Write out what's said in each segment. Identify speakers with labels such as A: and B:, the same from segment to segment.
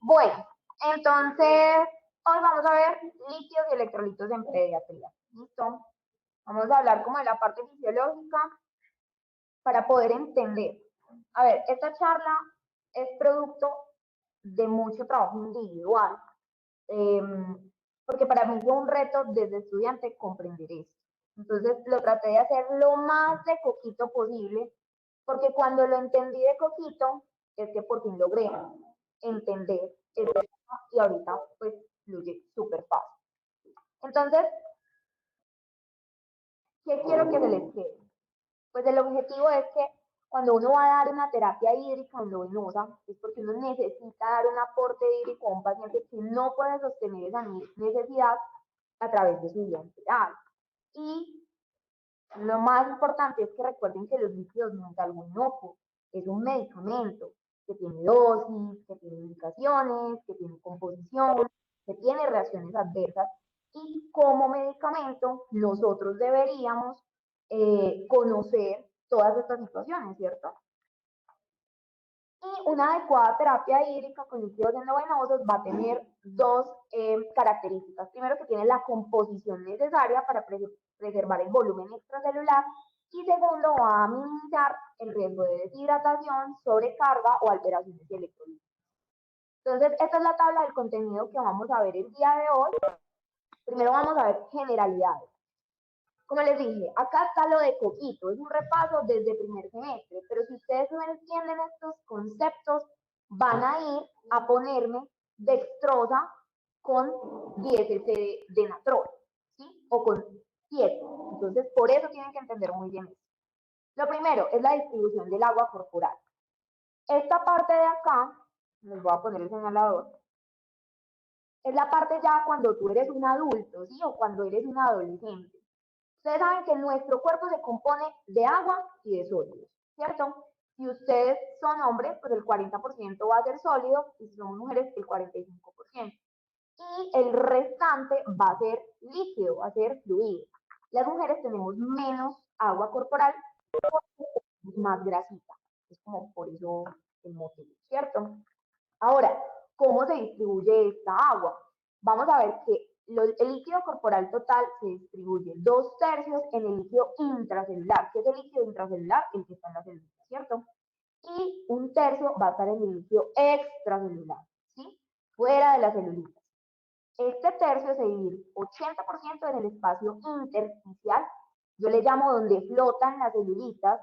A: Bueno, entonces hoy vamos a ver líquidos y electrolitos en pediatría. ¿Listo? Vamos a hablar como de la parte fisiológica para poder entender. A ver, esta charla es producto de mucho trabajo individual, eh, porque para mí fue un reto desde estudiante comprender esto. Entonces lo traté de hacer lo más de coquito posible, porque cuando lo entendí de coquito, es que por fin logré entender el tema y ahorita pues fluye súper fácil. Entonces, ¿qué quiero que se les quede? Pues el objetivo es que cuando uno va a dar una terapia hídrica endovenosa, es porque uno necesita dar un aporte hídrico a un paciente que no puede sostener esa necesidad a través de su vida integral. Y lo más importante es que recuerden que los líquidos no es algo inocuo, es un medicamento que tiene dosis, que tiene indicaciones, que tiene composición, que tiene reacciones adversas y como medicamento nosotros deberíamos conocer todas estas situaciones, ¿cierto? Y una adecuada terapia hídrica con líquidos endovenosos va a tener dos características. Primero, que tiene la composición necesaria para preservar el volumen extracelular. Y segundo, va a minimizar el riesgo de deshidratación, sobrecarga o alteraciones electrolíticas. Entonces, esta es la tabla del contenido que vamos a ver el día de hoy. Primero vamos a ver generalidades. Como les dije, acá está lo de coquito, es un repaso desde primer semestre, pero si ustedes no entienden estos conceptos, van a ir a ponerme dextrosa con 10 de natrol, ¿sí? O con 7. Entonces, por eso tienen que entender muy bien esto. Lo primero es la distribución del agua corporal. Esta parte de acá, les voy a poner el señalador, es la parte ya cuando tú eres un adulto, ¿sí? O cuando eres un adolescente. Ustedes saben que nuestro cuerpo se compone de agua y de sólidos, ¿cierto? Si ustedes son hombres, pues el 40% va a ser sólido, y si son mujeres, el 45%. Y el restante va a ser líquido, va a ser fluido. Las mujeres tenemos menos agua corporal, más grasita. Es como por eso el motivo, ¿cierto? Ahora, ¿cómo se distribuye esta agua? Vamos a ver que el líquido corporal total se distribuye 2/3 en el líquido intracelular. ¿Qué es el líquido intracelular? El que está en la célula, ¿cierto? Y 1/3 va a estar en el líquido extracelular, ¿sí? Fuera de las celulitas. Este tercio se divide 80% en el espacio intersticial, yo le llamo donde flotan las celulitas,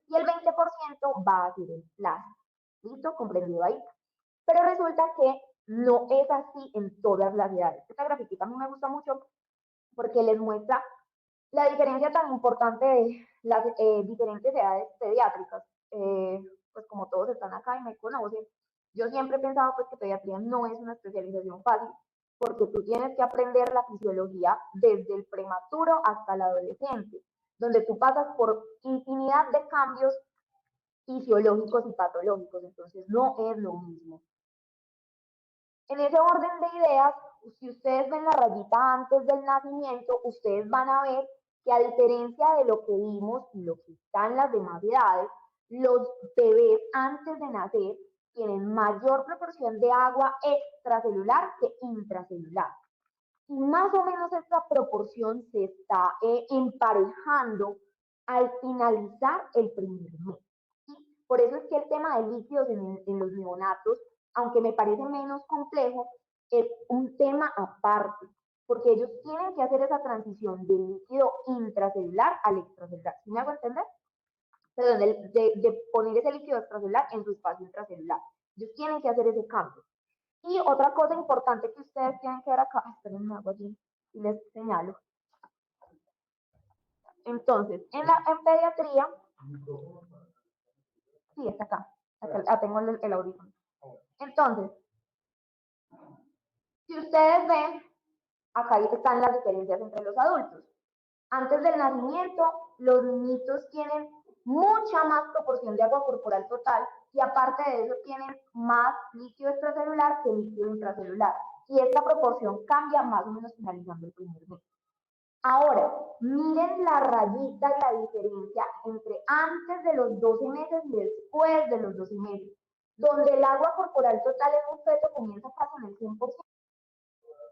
A: y el 20% va a ser el plasma. ¿Listo? ¿Comprendido ahí? Pero resulta que no es así en todas las edades. Esta grafiquita a mí me gusta mucho porque les muestra la diferencia tan importante de las diferentes edades pediátricas. Pues como todos están acá y me conocen, yo siempre he pensado pues que pediatría no es una especialización fácil, porque tú tienes que aprender la fisiología desde el prematuro hasta el adolescente, donde tú pasas por infinidad de cambios fisiológicos y patológicos, entonces no es lo mismo. En ese orden de ideas, si ustedes ven la rayita antes del nacimiento, ustedes van a ver que a diferencia de lo que vimos y lo que está en las demás edades, los bebés antes de nacer tienen mayor proporción de agua extracelular que intracelular. Y más o menos esta proporción se está emparejando al finalizar el primer mes. ¿Sí? Por eso es que el tema de líquidos en los neonatos, aunque me parece menos complejo, es un tema aparte, porque ellos tienen que hacer esa transición del líquido intracelular al extracelular. ¿Sí me hago entender? Perdón, de poner ese líquido extracelular en su espacio intracelular. Ellos tienen que hacer ese cambio. Y otra cosa importante que ustedes tienen que ver acá, esperen, hago allí y les señalo. Entonces, en pediatría, sí, está acá tengo el audífono. Entonces, si ustedes ven, acá están las diferencias entre los adultos. Antes del nacimiento, los niñitos tienen mucha más proporción de agua corporal total y aparte de eso tienen más líquido extracelular que líquido intracelular. Y esta proporción cambia más o menos finalizando el primer mes. Ahora, miren la rayita y la diferencia entre antes de los 12 meses y después de los 12 meses, donde el agua corporal total en un feto comienza casi en el 100%,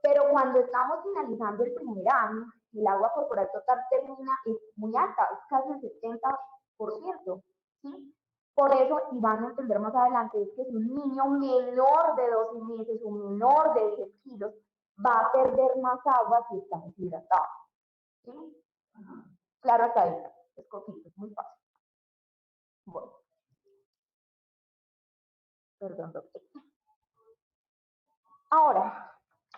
A: pero cuando estamos finalizando el primer año, el agua corporal total termina, es muy alta, es casi el 70%, ¿sí? Por eso, y van a entender más adelante, es que si un niño menor de 12 meses o menor de 10 kilos va a perder más agua si está deshidratado. ¿Sí? Claro, hasta ahí. Es cortito, es muy fácil. Bueno, perdón, doctor. Ahora,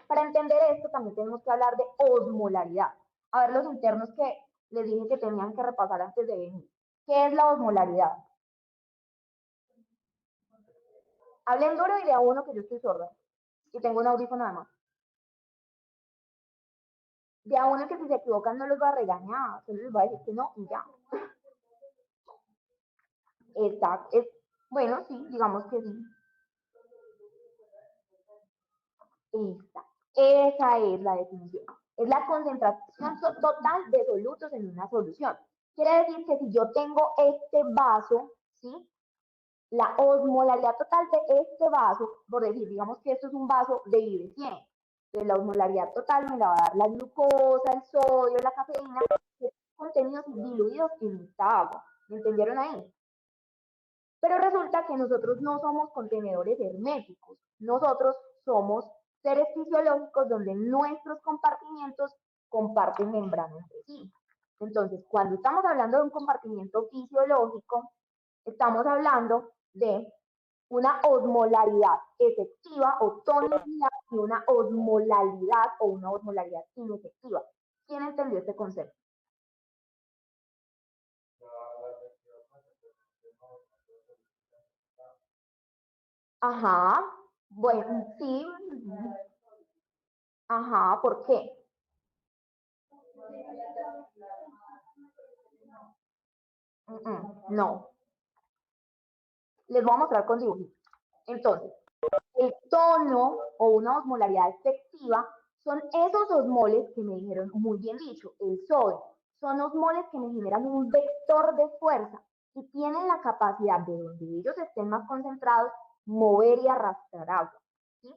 A: para entender esto también tenemos que hablar de osmolaridad. A ver los internos que les dije que tenían que repasar antes de venir. ¿Qué es la osmolaridad? Hablen duro y de a uno que yo estoy sorda y tengo un audífono además. De a uno que si se equivocan no los va a regañar, solo les va a decir que no y ya. Exacto. Bueno, sí, digamos que sí. Esa es la definición. Es la concentración total de solutos en una solución. Quiere decir que si yo tengo este vaso, ¿sí? La osmolaridad total de este vaso, por decir, digamos que esto es un vaso de I de 100. Entonces la osmolaridad total me la va a dar la glucosa, el sodio, la cafeína, contenidos diluidos en esta agua. ¿Me entendieron ahí? Pero resulta que nosotros no somos contenedores herméticos, nosotros somos seres fisiológicos donde nuestros compartimientos comparten membrana entre sí. Entonces, cuando estamos hablando de un compartimiento fisiológico, estamos hablando de una osmolaridad efectiva o tonicidad y una osmolaridad o una osmolaridad inefectiva. ¿Quién entendió este concepto? Ajá, bueno, sí, ajá, ¿por qué? No, les voy a mostrar con dibujitos. Entonces, el tono o una osmolaridad efectiva son esos osmoles que me dijeron muy bien dicho, el sodio. Son osmoles que me generan un vector de fuerza y tienen la capacidad de donde ellos estén más concentrados, mover y arrastrar agua. ¿Sí?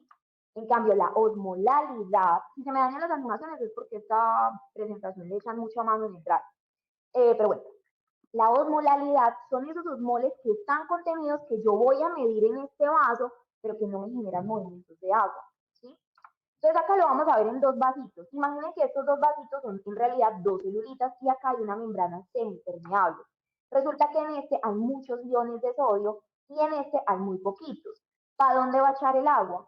A: En cambio, la osmolaridad, si se me dañan las animaciones es porque esta presentación le echan mucha mano en entrar. Pero bueno, la osmolalidad son esos osmoles que están contenidos que yo voy a medir en este vaso, pero que no me generan movimientos de agua. ¿Sí? Entonces acá lo vamos a ver en dos vasitos. Imaginen que estos dos vasitos son en realidad dos celulitas y acá hay una membrana semipermeable. Resulta que en este hay muchos iones de sodio y en este hay muy poquitos. ¿Para dónde va a echar el agua?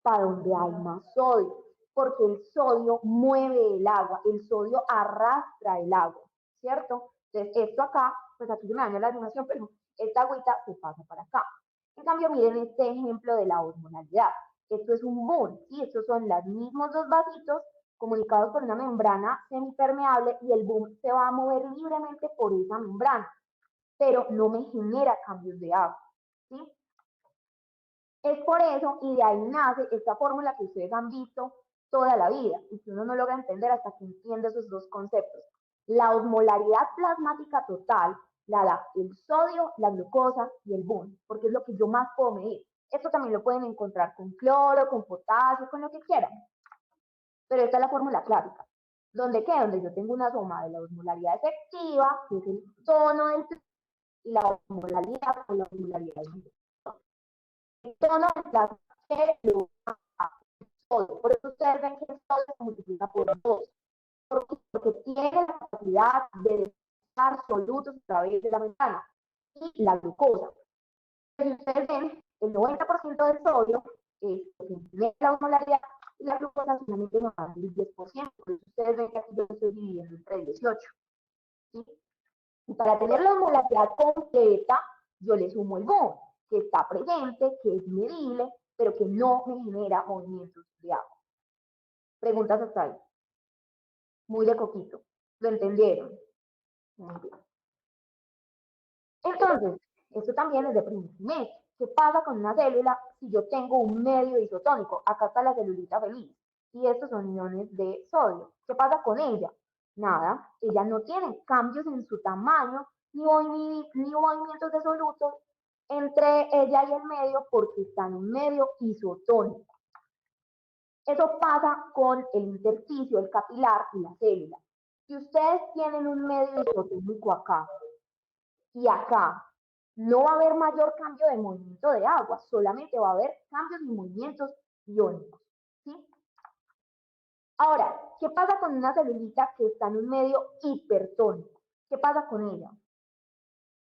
A: Para donde hay más sodio, porque el sodio mueve el agua, el sodio arrastra el agua, ¿cierto? Entonces esto acá, pues aquí se me daña la animación, pero esta agüita se pasa para acá. En cambio, miren este ejemplo de la osmolalidad. Esto es un boom, ¿sí? Estos son los mismos dos vasitos comunicados por una membrana semipermeable y el boom se va a mover libremente por esa membrana, pero no me genera cambios de agua, ¿sí? Es por eso, y de ahí nace esta fórmula que ustedes han visto toda la vida, y que uno no logra entender hasta que entiende esos dos conceptos. La osmolaridad plasmática total la da el sodio, la glucosa y el boom, porque es lo que yo más puedo medir. Esto también lo pueden encontrar con cloro, con potasio, con lo que quieran. Pero esta es la fórmula clásica. ¿Dónde qué? Donde yo tengo una suma de la osmolaridad efectiva, que es el tono del y la osmolaridad o la osmolaridad el tono del plasma que lo sodio. Por eso ustedes ven que el sodio se multiplica por 2, porque tiene la capacidad de dejar solutos a través de la membrana. Y la glucosa. Si ustedes ven, el 90% del sodio es la osmolaridad y la glucosa solamente nos da el 10%. Por eso ustedes ven que aquí yo estoy dividiendo entre 18. ¿Sí? Y para tener la osmolaridad completa, yo le sumo el boom, que está presente, que es medible, pero que no me genera movimientos de agua. Preguntas hasta ahí. Muy de coquito. ¿Lo entendieron? Muy bien. Entonces, esto también es de primer trimestre. ¿Qué pasa con una célula si yo tengo un medio isotónico? Acá está la celulita feliz. Y estos son iones de sodio. ¿Qué pasa con ella? Nada, ella no tiene cambios en su tamaño ni movimientos de solutos entre ella y el medio porque está en un medio isotónico. Eso pasa con el intersticio, el capilar y la célula. Si ustedes tienen un medio isotónico acá y acá, no va a haber mayor cambio de movimiento de agua, solamente va a haber cambios de movimientos iónicos. ¿Sí? Ahora, ¿qué pasa con una celulita que está en un medio hipertónico? ¿Qué pasa con ella?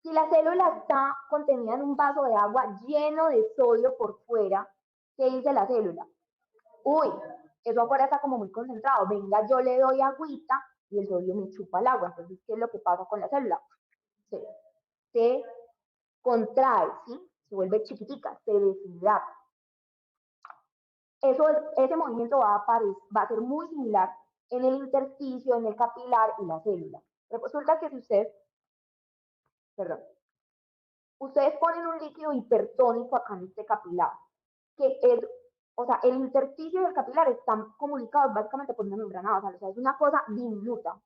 A: Si la célula está contenida en un vaso de agua lleno de sodio por fuera, ¿qué dice la célula? Uy, eso afuera está como muy concentrado, venga, yo le doy agüita y el sodio me chupa el agua. Entonces, ¿qué es lo que pasa con la célula? Se contrae, ¿sí? Se vuelve chiquitica, se deshidrata. Ese movimiento va a ser muy similar en el intersticio, en el capilar y la célula. Resulta que si ustedes ponen un líquido hipertónico acá en este capilar, que es, o sea, el intersticio y el capilar están comunicados básicamente por una membrana basal, o sea, es una cosa diminuta.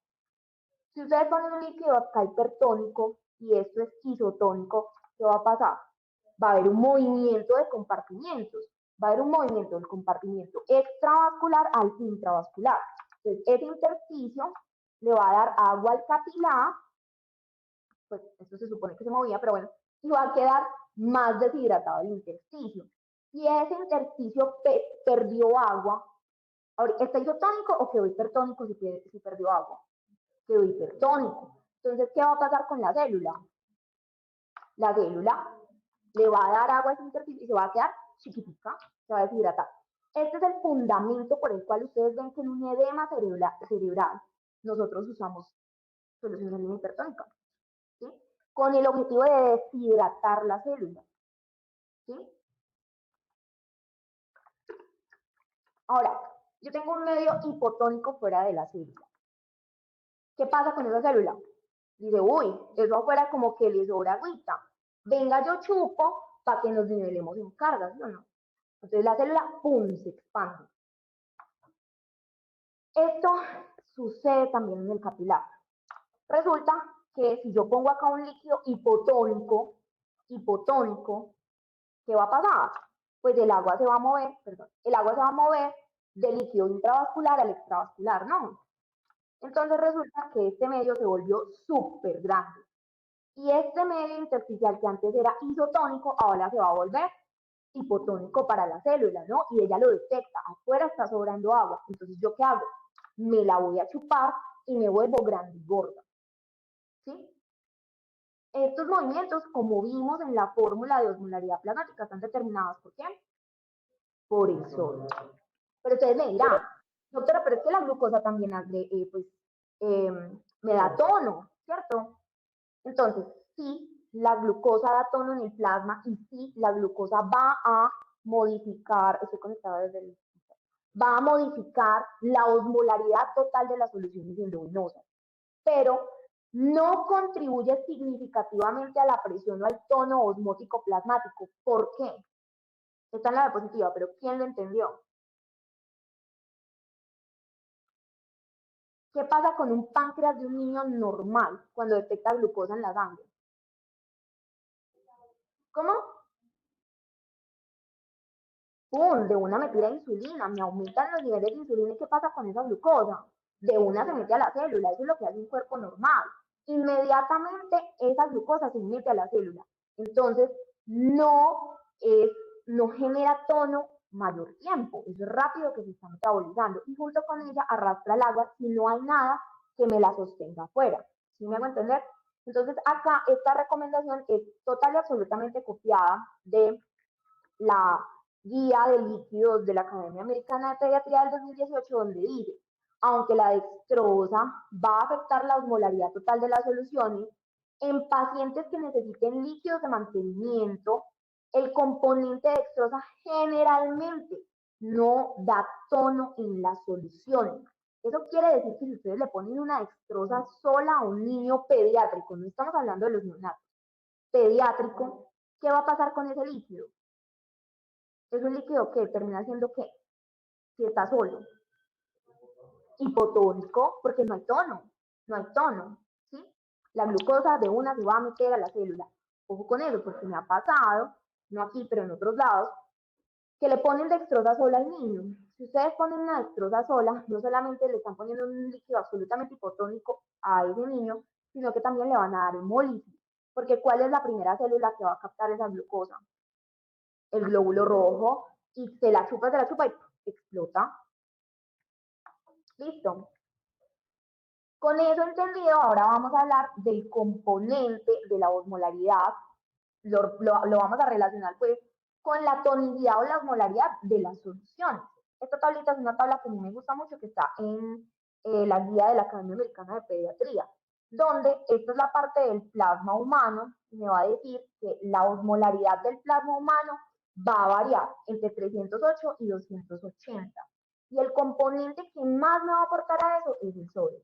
A: Si ustedes ponen un líquido acá hipertónico y esto es isotónico, ¿qué va a pasar? Va a haber un movimiento de compartimientos, va a haber un movimiento del compartimiento extravascular al intravascular. Entonces, ese intersticio le va a dar agua al capilar, pues esto se supone que se movía, pero bueno, y va a quedar más deshidratado el intersticio. Si ese intersticio perdió agua, ¿está isotónico o quedó hipertónico si perdió agua? Quedó hipertónico. Entonces, ¿qué va a pasar con la célula? La célula le va a dar agua a ese intersticio y se va a quedar chiquitica, se va a deshidratar. Este es el fundamento por el cual ustedes ven que en un edema cerebral nosotros usamos solución salina hipertónica, ¿sí? Con el objetivo de deshidratar la célula, ¿sí? Ahora, yo tengo un medio hipotónico fuera de la célula. ¿Qué pasa con esa célula? Dice, uy, eso afuera como que le sobra agüita. Venga, yo chupo para que nos nivelemos en cargas, ¿sí o no? Entonces la célula, ¡pum!, se expande. Esto sucede también en el capilar. Resulta que si yo pongo acá un líquido hipotónico, ¿qué va a pasar? Pues el agua se va a mover, perdón, el agua se va a mover del líquido intravascular al extravascular, ¿no? Entonces resulta que este medio se volvió súper grande. Y este medio intersticial que antes era isotónico, ahora se va a volver hipotónico para la célula, ¿no? Y ella lo detecta, afuera está sobrando agua. Entonces, ¿yo qué hago? Me la voy a chupar y me vuelvo grande y gorda, ¿sí? Estos movimientos, como vimos en la fórmula de osmolaridad plasmática, están determinados por quién? Por el sodio. Pero ustedes me dirán, doctora, pero es que la glucosa también pues, me da tono, ¿cierto? Entonces, sí, la glucosa da tono en el plasma y sí, la glucosa va a modificar, estoy conectada desde el, va a modificar la osmolaridad total de las soluciones endovenosas, pero no contribuye significativamente a la presión o al tono osmótico plasmático. ¿Por qué? Está en la diapositiva, pero ¿quién lo entendió? ¿Qué pasa con un páncreas de un niño normal cuando detecta glucosa en la sangre? ¿Cómo? ¡Pum! De una me tira insulina, me aumentan los niveles de insulina. ¿Y qué pasa con esa glucosa? De una se mete a la célula, eso es lo que hace un cuerpo normal. Inmediatamente esa glucosa se mete a la célula. Entonces, no, es, no genera tono mayor tiempo, es rápido que se está metabolizando y junto con ella arrastra el agua si no hay nada que me la sostenga afuera. ¿Sí me hago entender? Entonces, acá esta recomendación es total y absolutamente copiada de la guía de líquidos de la Academia Americana de Pediatría del 2018, donde dice, aunque la dextrosa va a afectar la osmolaridad total de las soluciones, en pacientes que necesiten líquidos de mantenimiento, el componente dextrosa generalmente no da tono en las soluciones. Eso quiere decir que si ustedes le ponen una dextrosa sola a un niño pediátrico, no estamos hablando de los neonatos, pediátrico, ¿qué va a pasar con ese líquido? Es un líquido que termina siendo ¿qué? Si está solo. Hipotónico, porque no hay tono, ¿sí? La glucosa de una se va a meter a la célula. Ojo con eso, porque me ha pasado, no aquí, pero en otros lados, que le ponen dextrosa sola al niño. Si ustedes ponen una dextrosa sola, no solamente le están poniendo un líquido absolutamente hipotónico a ese niño, sino que también le van a dar hemólisis. Porque ¿cuál es la primera célula que va a captar esa glucosa? El glóbulo rojo, y se la chupa y explota. Listo. Con eso entendido, ahora vamos a hablar del componente de la osmolaridad. Lo vamos a relacionar pues con la tonicidad o la osmolaridad de las soluciones. Esta tablita es una tabla que a mí me gusta mucho, que está en la guía de la Academia Americana de Pediatría, donde esta es la parte del plasma humano, y me va a decir que la osmolaridad del plasma humano va a variar entre 308 y 280. Y el componente que más me va a aportar a eso es el sodio.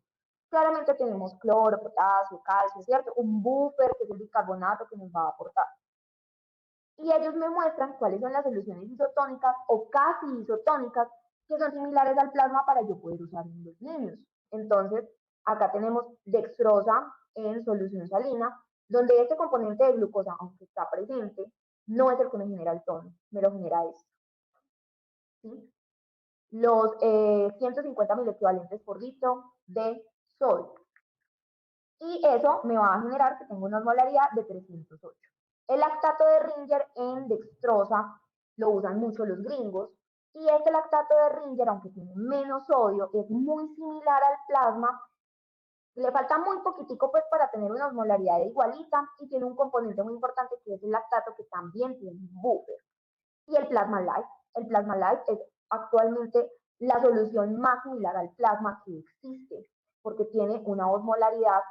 A: Claramente tenemos cloro, potasio, calcio, ¿cierto? Un buffer, que es el bicarbonato, que nos va a aportar. Y ellos me muestran cuáles son las soluciones isotónicas o casi isotónicas que son similares al plasma para yo poder usar en los niños. Entonces, acá tenemos dextrosa en solución salina, donde este componente de glucosa, aunque está presente, no es el que me genera el tono, me lo genera esto. ¿Sí? Los 150 equivalentes por litro de sodio. Y eso me va a generar que tengo una osmolaridad de 308. El lactato de Ringer en dextrosa lo usan mucho los gringos, y este lactato de Ringer, aunque tiene menos sodio, es muy similar al plasma. Le falta muy poquitico pues para tener una osmolaridad igualita, y tiene un componente muy importante que es el lactato, que también tiene un buffer. Y el Plasma Light. El Plasma Light es actualmente la solución más similar al plasma que existe, porque tiene una osmolaridad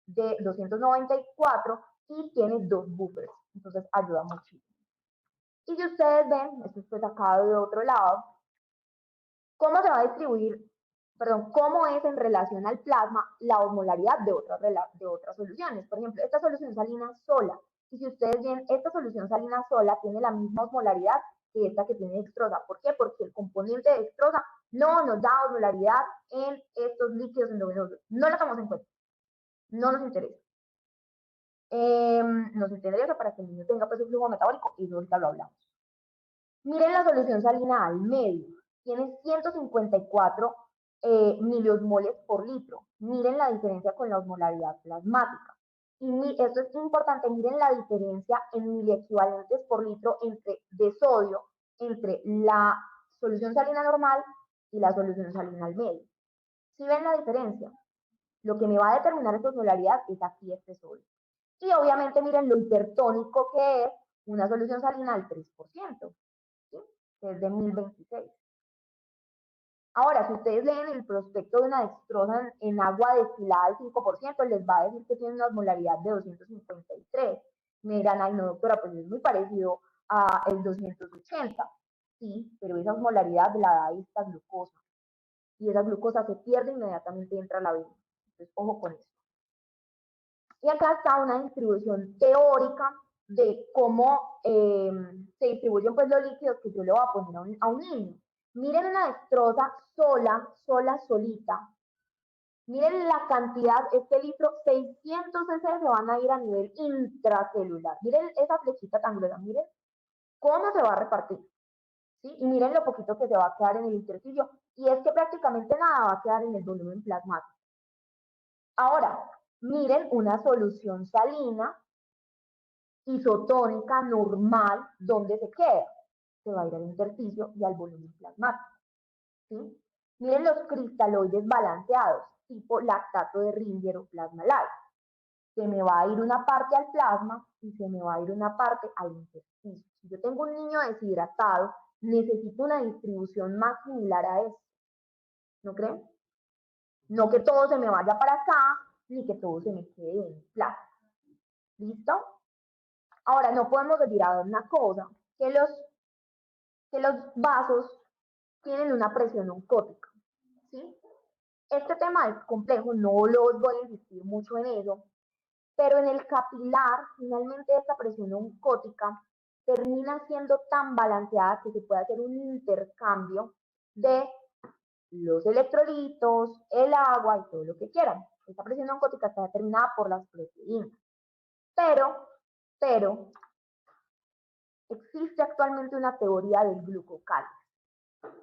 A: de 294 y tiene 2 buffers, entonces ayuda muchísimo. Y si ustedes ven, esto es sacado de otro lado, cómo se va a distribuir, perdón, cómo es en relación al plasma la osmolaridad de otras soluciones. Por ejemplo, esta solución salina sola, y si ustedes ven, esta solución salina sola tiene la misma osmolaridad que esta que tiene dextrosa. ¿Por qué? Porque el componente de dextrosa no nos da osmolaridad en estos líquidos endovenosos. No lo tomamos en cuenta, no nos interesa. Nos interesa para que el niño tenga pues un flujo metabólico, y ahorita lo hablamos. Miren la solución salina al medio, tiene 154 miliosmoles por litro. Miren la diferencia con la osmolaridad plasmática. Y esto es importante, miren la diferencia en miliequivalentes por litro de sodio entre la solución salina normal y la solución salina al medio. ¿Sí ven la diferencia? Lo que me va a determinar esta osmolaridad es aquí este sodio. Y obviamente miren lo hipertónico que es una solución salina al 3%, ¿sí? Que es de 1026. Ahora, si ustedes leen el prospecto de una dextrosa en agua destilada al 5%, les va a decir que tiene una osmolaridad de 253. Me dirán, ay no doctora, pues es muy parecido a el 280. Sí, pero esa osmolaridad la da esta glucosa. Y esa glucosa se pierde inmediatamente y entra a la vena. Entonces, ojo con eso. Y acá está una distribución teórica de cómo se distribuyen pues los líquidos que yo le voy a poner a un niño. Miren una dextrosa solita. Miren la cantidad, este litro, 600 cc se van a ir a nivel intracelular. Miren esa flechita tan gruesa, miren cómo se va a repartir. ¿Sí? Y miren lo poquito que se va a quedar en el intersticio. Y es que prácticamente nada va a quedar en el volumen plasmático. Ahora, miren una solución salina isotónica normal, ¿dónde se queda? Se va a ir al intersticio y al volumen plasmático. ¿Sí? Miren los cristaloides balanceados, tipo lactato de Ringer o plasma light. Se me va a ir una parte al plasma y se me va a ir una parte al intersticio. Si yo tengo un niño deshidratado, necesito una distribución más similar a esto. ¿No creen? No que todo se me vaya para acá, ni que todo se me quede en el plasma. ¿Listo? Ahora, no podemos olvidar una cosa, que los vasos tienen una presión oncótica, ¿sí? Este tema es complejo, no los voy a insistir mucho en eso, pero en el capilar, finalmente esta presión oncótica termina siendo tan balanceada que se puede hacer un intercambio de los electrolitos, el agua y todo lo que quieran. Esta presión oncótica está determinada por las proteínas. Pero, existe actualmente una teoría del glucocálix.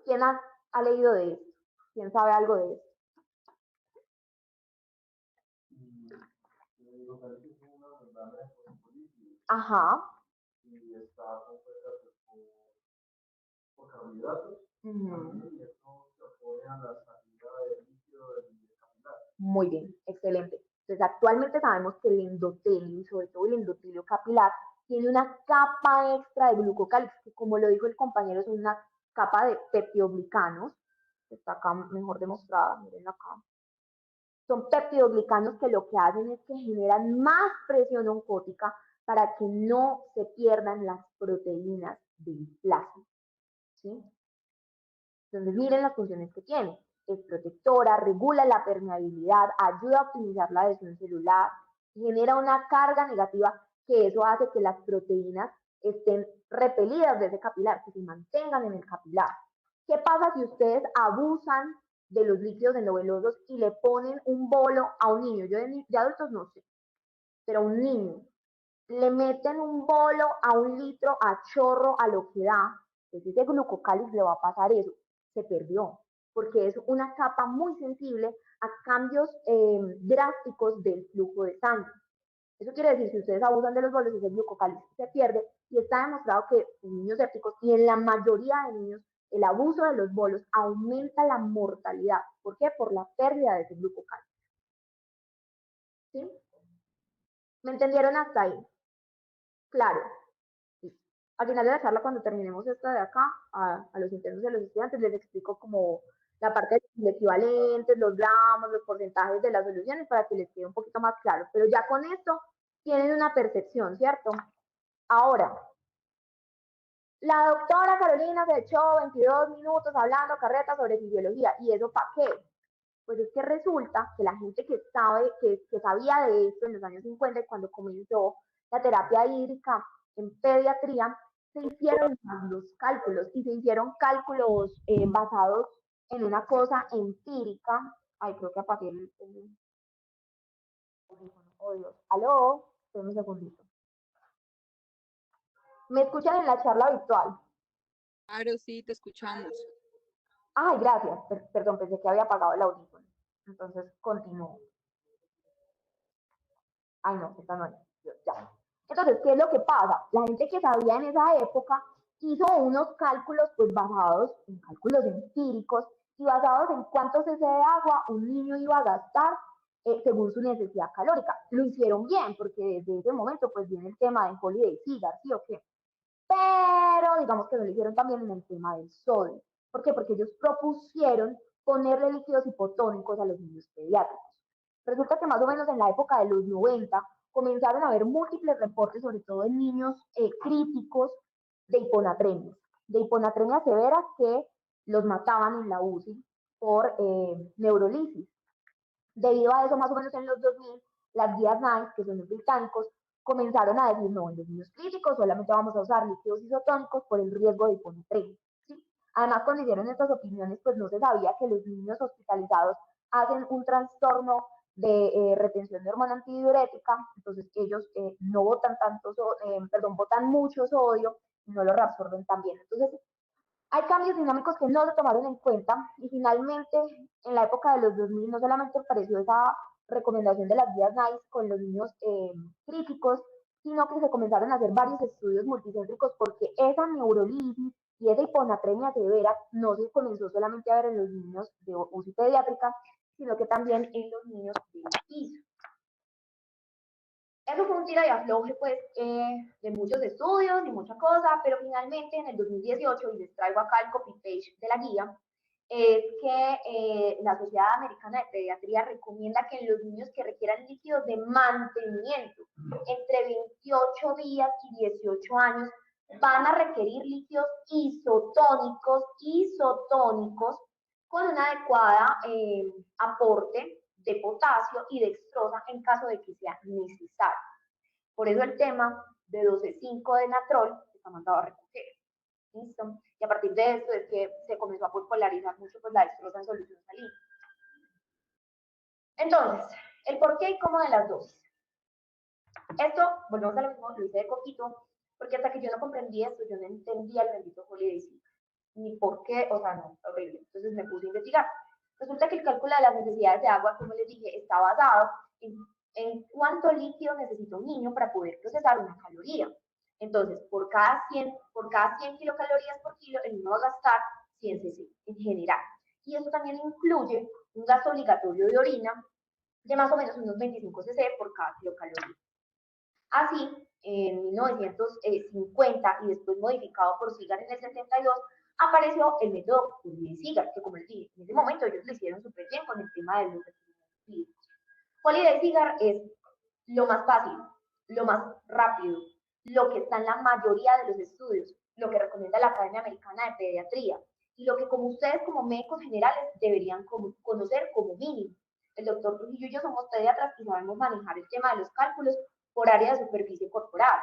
A: ¿Quién ha leído de esto? ¿Quién sabe algo de esto? Ajá. Y está compuesta por carbohidratos. Y esto se opone a la salida del líquido del capilar. Muy bien, excelente. Entonces, actualmente sabemos que el endotelio, y sobre todo el endotelio capilar, tiene una capa extra de glucocálix, que como lo dijo el compañero, es una capa de peptidoglicanos, que está acá mejor demostrada, miren acá. Son peptidoglicanos que lo que hacen es que generan más presión oncótica para que no se pierdan las proteínas del plasma, ¿sí? Entonces, miren las funciones que tiene. Es protectora, regula la permeabilidad, ayuda a optimizar la adhesión celular, genera una carga negativa que eso hace que las proteínas estén repelidas de ese capilar, que se mantengan en el capilar. ¿Qué pasa si ustedes abusan de los líquidos endovenosos y le ponen un bolo a un niño? Yo de adultos no sé, pero a un niño le meten un bolo a un litro a chorro a lo que da, pues ese glucocálix le va a pasar eso, se perdió, porque es una capa muy sensible a cambios drásticos del flujo de sangre. Eso quiere decir, si ustedes abusan de los bolos, ese glucocálix se pierde, y está demostrado que en niños sépticos y en la mayoría de niños, el abuso de los bolos aumenta la mortalidad. ¿Por qué? Por la pérdida de ese glucocálix. ¿Sí? ¿Me entendieron hasta ahí? Claro. Sí. Al final de la charla, cuando terminemos esta de acá, a los internos y a los estudiantes les explico como la parte de los equivalentes, los gramos, los porcentajes de las soluciones para que les quede un poquito más claro. Pero ya con esto tienen una percepción, ¿cierto? Ahora, la doctora Carolina se echó 22 minutos hablando carreta sobre fisiología. ¿Y eso para qué? Pues es que resulta que la gente que sabía de esto en los años 50, cuando comenzó la terapia hídrica en pediatría, se hicieron los cálculos y se hicieron cálculos basados en una cosa empírica. Ay, creo que apagué el oh Dios. Aló, espérame un segundito. ¿Me escuchan en la charla virtual?
B: Claro, sí, te escuchamos.
A: Ay, gracias. Perdón, pensé que había apagado el audífono. Entonces, continúo. Ay, no, esta no es. Ya. Entonces, ¿qué es lo que pasa? La gente que sabía en esa época hizo unos cálculos pues basados en cálculos empíricos y basados en cuánto cc de agua un niño iba a gastar según su necesidad calórica. Lo hicieron bien, porque desde ese momento pues viene el tema de holiday cigar, ¿sí o qué? Pero digamos que no lo hicieron también en el tema del sodio. ¿Por qué? Porque ellos propusieron ponerle líquidos hipotónicos a los niños pediátricos. Resulta que más o menos en la época de los 90 comenzaron a haber múltiples reportes, sobre todo en niños críticos, de hiponatremia severa que los mataban en la UCI por neurolisis. Debido a eso, más o menos en los 2000, las guías NICE, que son los británicos, comenzaron a decir, no, en los niños críticos solamente vamos a usar líquidos isotónicos por el riesgo de hiponatremia. ¿Sí? Además, cuando hicieron estas opiniones, pues no se sabía que los niños hospitalizados hacen un trastorno de retención de hormona antidiurética, entonces ellos no botan botan mucho sodio y no lo reabsorben tan bien. Entonces, hay cambios dinámicos que no se tomaron en cuenta y finalmente en la época de los 2000 no solamente apareció esa recomendación de las guías NICE con los niños críticos, sino que se comenzaron a hacer varios estudios multicéntricos porque esa neurolisis y esa hiponatremia severa no se comenzó solamente a ver en los niños de UCI pediátrica, sino que también en los niños de piso. Eso fue un tira y afloje, pues, de muchos estudios y mucha cosa, pero finalmente en el 2018, y les traigo acá el copy-paste de la guía, es que la Sociedad Americana de Pediatría recomienda que en los niños que requieran líquidos de mantenimiento entre 28 días y 18 años van a requerir líquidos isotónicos con un adecuado aporte de potasio y dextrosa en caso de que sea necesario. Por eso el tema de 12,5 de natrol está mandado a recoger. ¿Listo? Y a partir de esto es que se comenzó a popularizar mucho pues, la dextrosa en solución salina. Entonces, el por qué y cómo de las dosis. Esto, volvemos a lo mismo, lo hice de coquito, porque hasta que yo no comprendí esto, yo no entendía el bendito Holiday Sigard, ni por qué, o sea, no, horrible. Entonces me puse a investigar. Resulta que el cálculo de las necesidades de agua, como les dije, está basado en cuánto líquido necesita un niño para poder procesar una caloría. Entonces, por cada 100 kilocalorías por kilo, el niño va a gastar 100 cc en general. Y eso también incluye un gasto obligatorio de orina de más o menos unos 25 cc por cada kilocaloría. Así, en 1950 y después modificado por Sigard en el 72, apareció el método Holiday-Sigard, que como les dije, en ese momento ellos lo hicieron súper bien con el tema de los requerimientos clínicos. Holiday-Sigard es lo más fácil, lo más rápido, lo que está en la mayoría de los estudios, lo que recomienda la Academia Americana de Pediatría y lo que como ustedes como médicos generales deberían conocer como mínimo. El doctor Trujillo y yo somos pediatras y sabemos manejar el tema de los cálculos por área de superficie corporal.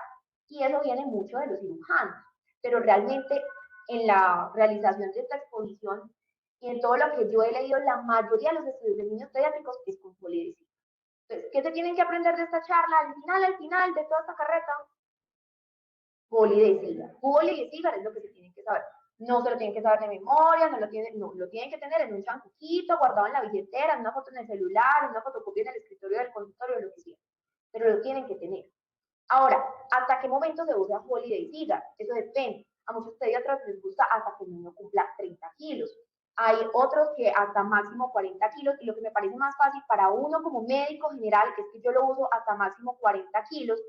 A: Y eso viene mucho de los cirujanos. Pero realmente en la realización de esta exposición y en todo lo que yo he leído, la mayoría de los estudios de niños pediátricos es con Holiday. Entonces, ¿qué se tienen que aprender de esta charla? Al final de toda esta carreta, Holiday Sigard. Holiday Sigard es lo que se tienen que saber. No se lo tienen que saber de memoria, no, lo tienen que tener en un chancuquito, guardado en la billetera, en una foto en el celular, en una fotocopia en el escritorio del consultorio, lo que sea. Pero lo tienen que tener. Ahora, ¿hasta qué momento se usa Holiday Sigard? Eso depende. A muchos pediatras les gusta hasta que el niño cumpla 30 kilos. Hay otros que hasta máximo 40 kilos y lo que me parece más fácil para uno como médico general es que yo lo uso hasta máximo 40 kilos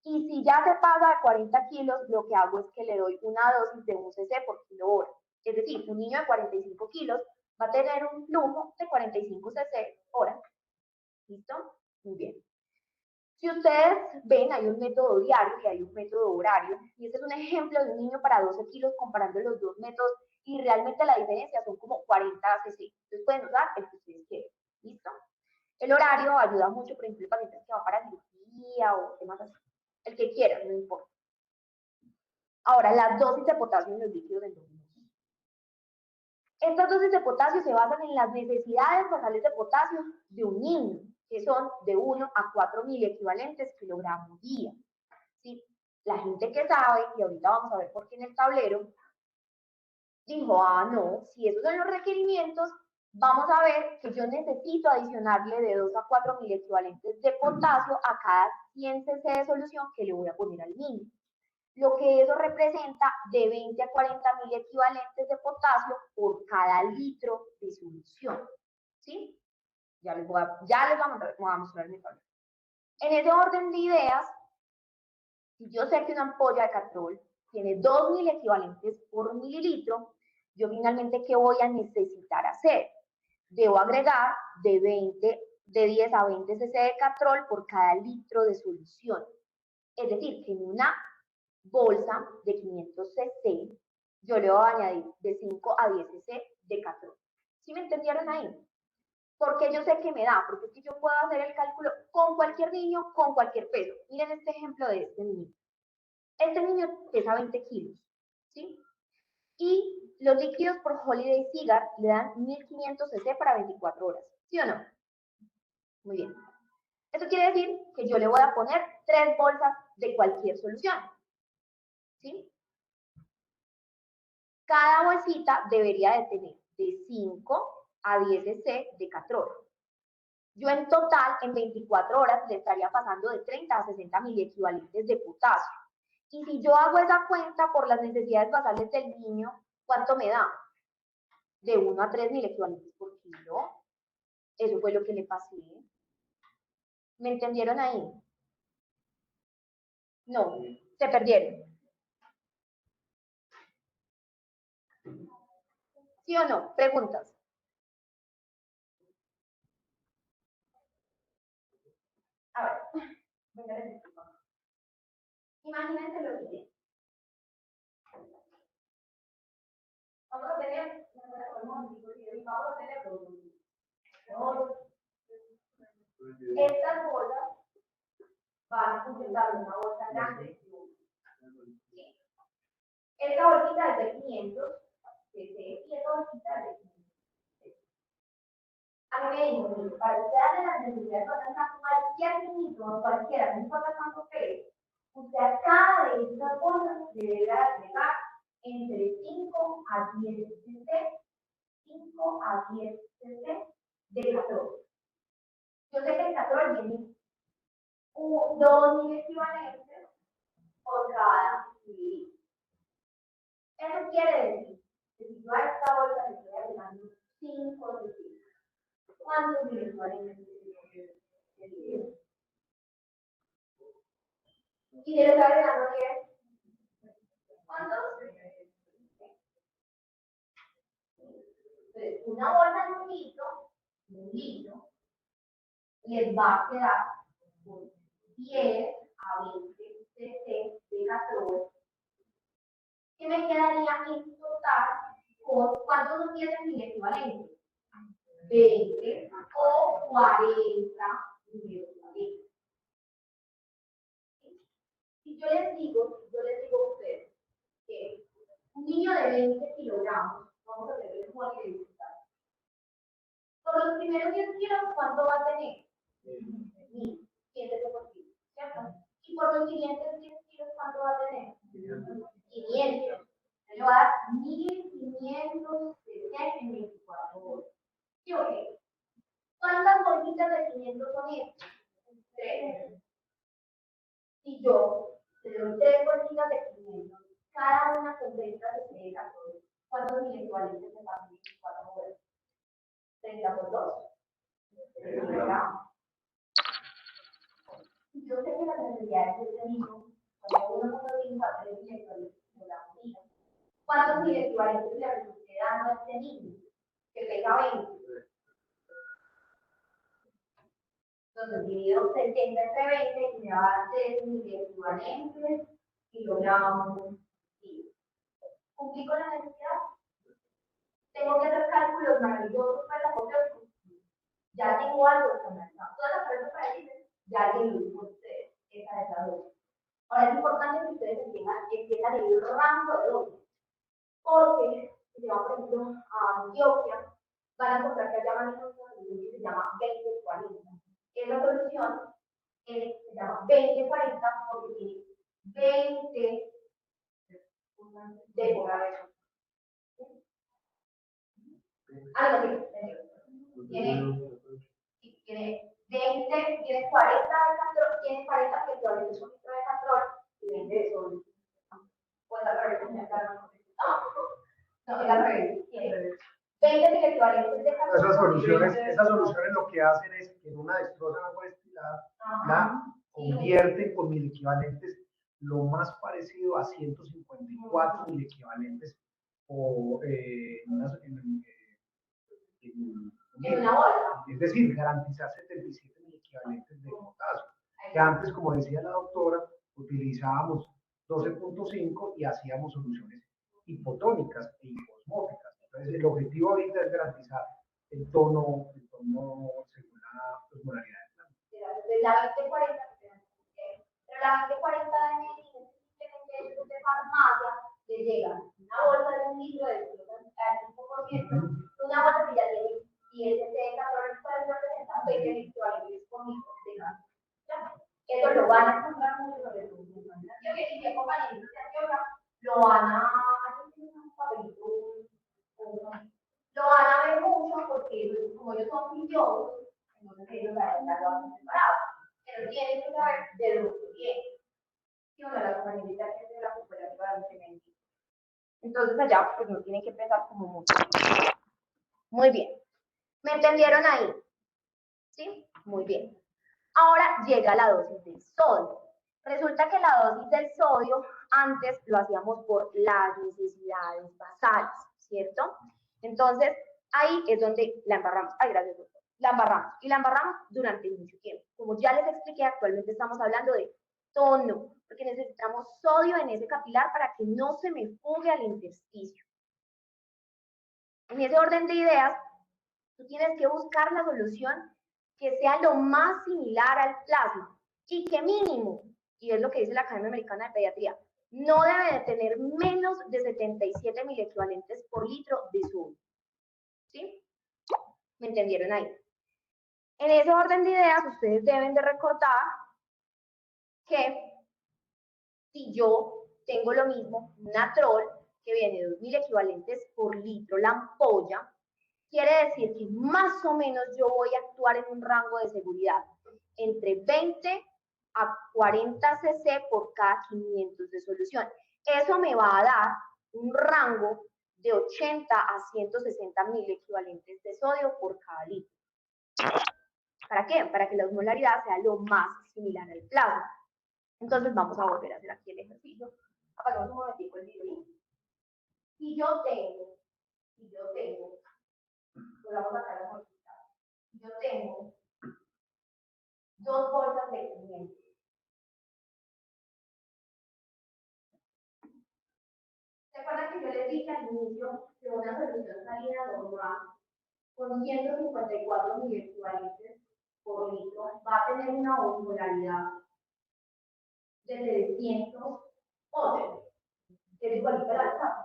A: y si ya se pasa de 40 kilos, lo que hago es que le doy una dosis de 1 cc por kilo hora. Es decir, un niño de 45 kilos va a tener un flujo de 45 cc hora. ¿Listo? Muy bien. Si ustedes ven, hay un método diario y hay un método horario. Y este es un ejemplo de un niño para 12 kilos comparando los dos métodos y realmente la diferencia son como 40 cc. Entonces pueden usar el que ustedes quieran. ¿Listo? El horario ayuda mucho, por ejemplo, para pacientes que van para cirugía o temas así. El que quieran, no importa. Ahora, las dosis de potasio en los líquidos endógenos. Estas dosis de potasio se basan en las necesidades basales de potasio de un niño, que son de 1 a 4 miliequivalentes kilogramos día. ¿Sí? La gente que sabe, y ahorita vamos a ver por qué en el tablero, dijo, no, si esos son los requerimientos, vamos a ver que yo necesito adicionarle de 2 a 4 miliequivalentes de potasio a cada 100 cc de solución que le voy a poner al niño. Lo que eso representa de 20 a 40 miliequivalentes de potasio por cada litro de solución. ¿Sí? Ya les voy a mostrar mi tabla. En ese orden de ideas, si yo sé que una ampolla de Catrol tiene 2 miliequivalentes por mililitro, yo finalmente, ¿qué voy a necesitar hacer? Debo agregar de 10 a 20 cc de Catrol por cada litro de solución. Es decir, que en una bolsa de 500 cc, yo le voy a añadir de 5 a 10 cc de Catrol. ¿Sí me entendieron ahí? Porque yo sé que me da, porque es que yo puedo hacer el cálculo con cualquier niño, con cualquier peso. Miren este ejemplo de este niño. Este niño pesa 20 kilos, ¿sí? Y los líquidos por Holiday Sigard le dan 1500 cc para 24 horas, ¿sí o no? Muy bien. Eso quiere decir que yo le voy a poner 3 bolsas de cualquier solución, ¿sí? Cada bolsita debería de tener de 5 a 10 cc de Catrol. Yo en total, en 24 horas, le estaría pasando de 30 a 60 miliequivalentes de potasio. Y si yo hago esa cuenta por las necesidades basales del niño, ¿cuánto me da? De 1 a 3 miliequivalentes por kilo. Eso fue lo que le pasé. ¿Me entendieron ahí? No, se perdieron. ¿Sí o no? Preguntas. A ver, voy a decir. Imagínense lo siguiente. Vamos a tener, vamos a tener Estas bolas van a completar una bolsa grande. ¿Sí? Esta bolsita es de 500 cc y esta bolsita es de 500 cc. A mí me dijo, mire, para que usted haga las necesidades de cualquier niñito, cualquiera, no importa cuánto pese, usted a cada de estas bolsas le debe agregar entre 5 a 10 cc, 5 a 10 cc de catrol. Yo sé que el catrol viene 2.000 equivalentes por cada mililitro. Eso quiere decir que si yo a esta bolsa le estoy agregando 5 cc, ¿cuántos mil equivalentes de litro? Y le estoy agregando 10. ¿Cuántos? Entonces, una bolsa de un litro, les va a quedar con 10 a 20 cc de catrol, que me quedaría en total con ¿cuántos son 10 en mil equivalentes? 20 o 40 mil equivalentes. Si yo les digo a ustedes que un niño de 20 kilogramos, vamos a hacerle un molde de digital. Por los primeros 10 kilos, ¿cuánto va a tener? 1000, siéntese por kilo, ¿cierto? Y por los siguientes 10 kilos, ¿cuánto va a tener? 500. Le va a dar 1500 cc en 24 horas. ¿Sí o qué? ¿Cuántas bolsitas de 500 son estas? 3. Si yo te doy 3 bolsitas de 500, cada una con 30 cc de catrol, ¿cuántos mil equivalentes me pasan en 24 horas? 30 por 2. Yo sé que las necesidades de este niño son de 1.5 a 3 mil equivalentes por la comida. ¿Cuántos mil equivalentes le resulte dando a este niño? Que pesa 20. Entonces, divido 70 entre 20 y me va a dar 3 mil equivalentes kilogramos. ¿Cumplí con la necesidad? Tengo que hacer cálculos maravillosos para la población. Ya tengo algo estandarizado. Todas las preguntas para decirles, ya lo hizo ustedes. Esa es la dosis. Ahora es importante que ustedes empiecen a ir rango de dosis. Porque si se va, por ejemplo, a Antioquia, van a encontrar que allá manejan una solución que se llama 20-40. Esa solución se llama 20-40 porque tiene 20 de por arriba. Ah, no, tiene 20, tiene 40 de control, tiene 40 que todavía es un litro de control y 20 de sol. Pues al revés, no, es al revés. 20 de equivalentes de control.
C: Esas soluciones lo que hacen es que en una destroza agua destilada la convierten con mil equivalentes lo más parecido a 154 mil equivalentes o en
A: una bolsa.
C: Es decir, garantizar 77 mil equivalentes de potasio. Que antes, como decía la doctora, utilizábamos 12.5 y hacíamos soluciones hipotónicas e hiposmóticas. Entonces, el objetivo ahorita es garantizar el tono según la osmolaridad del plan.
A: La 2040, pero la 2040 de medicina simplemente es de farmacia, le llega una bolsa de un litro de 5%, una bolsa que ya tiene 10 de catrol para representar 20 equivalentes con micro. Eso lo van a encontrar mucho sobre todo. Y si compañeros de Antioquia lo van a ver mucho porque como ellos son fillosos, entonces ellos saben que lo hacen separado. Pero tienen que saber de dónde viene. Y una de las compañeritas que es de la cooperativa de cemento. Entonces allá pues no tienen que pensar como mucho. Muy bien. ¿Me entendieron ahí? ¿Sí? Muy bien. Ahora llega la dosis del sodio. Resulta que la dosis del sodio antes lo hacíamos por las necesidades basales, ¿cierto? Entonces, ahí es donde la embarramos. Ay, gracias, doctor. La embarramos. Y la embarramos durante mucho tiempo. Como ya les expliqué, actualmente estamos hablando de tono, porque necesitamos sodio en ese capilar para que no se me fugue al intersticio. En ese orden de ideas, tú tienes que buscar la solución que sea lo más similar al plasma y que mínimo, y es lo que dice la Academia Americana de Pediatría, no debe de tener menos de 77 miliequivalentes por litro de sodio. ¿Sí? ¿Me entendieron ahí? En ese orden de ideas, ustedes deben de recordar que si yo tengo lo mismo, un natrol, que viene de 2.000 equivalentes por litro la ampolla, quiere decir que más o menos yo voy a actuar en un rango de seguridad entre 20 a 40 cc por cada 500 de solución. Eso me va a dar un rango de 80 a 160 mil equivalentes de sodio por cada litro. ¿Para qué? Para que la osmolaridad sea lo más similar al plasma. Entonces vamos a volver a hacer aquí el ejercicio. Apagamos un momentico el video. Si yo tengo, pues vamos a sacar las bolsitas. Si yo tengo 2 bolsas de 500. ¿Se acuerdan que yo les dije al inicio que una solución salina normal con 154 miliequivalentes por litro va a tener una osmolaridad de 308, que es igualita a la alta?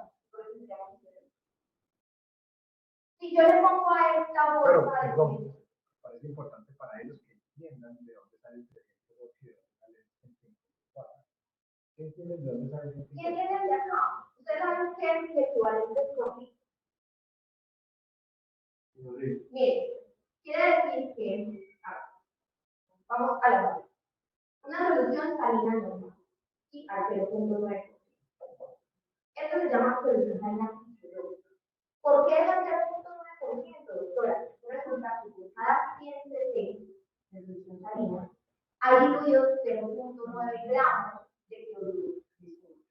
A: Si yo le pongo a esta bolsa de 500,
C: parece importante para ellos que entiendan de dónde sale el 308 y de dónde sale el 154. ¿Qué entienden de dónde sale el 154?
A: ¿Qué entienden de acá? Ustedes saben qué es el equivalente por litro. Miren, quiere decir que, vamos a la base. Una solución salina normal, y al 0.9%. Esto se llama solución salina fisiológica. ¿Por qué el 0.9%, doctora? Resulta que por cada 100 cc de solución salina hay diluidos 0.9 gramos de cloruro de sodio.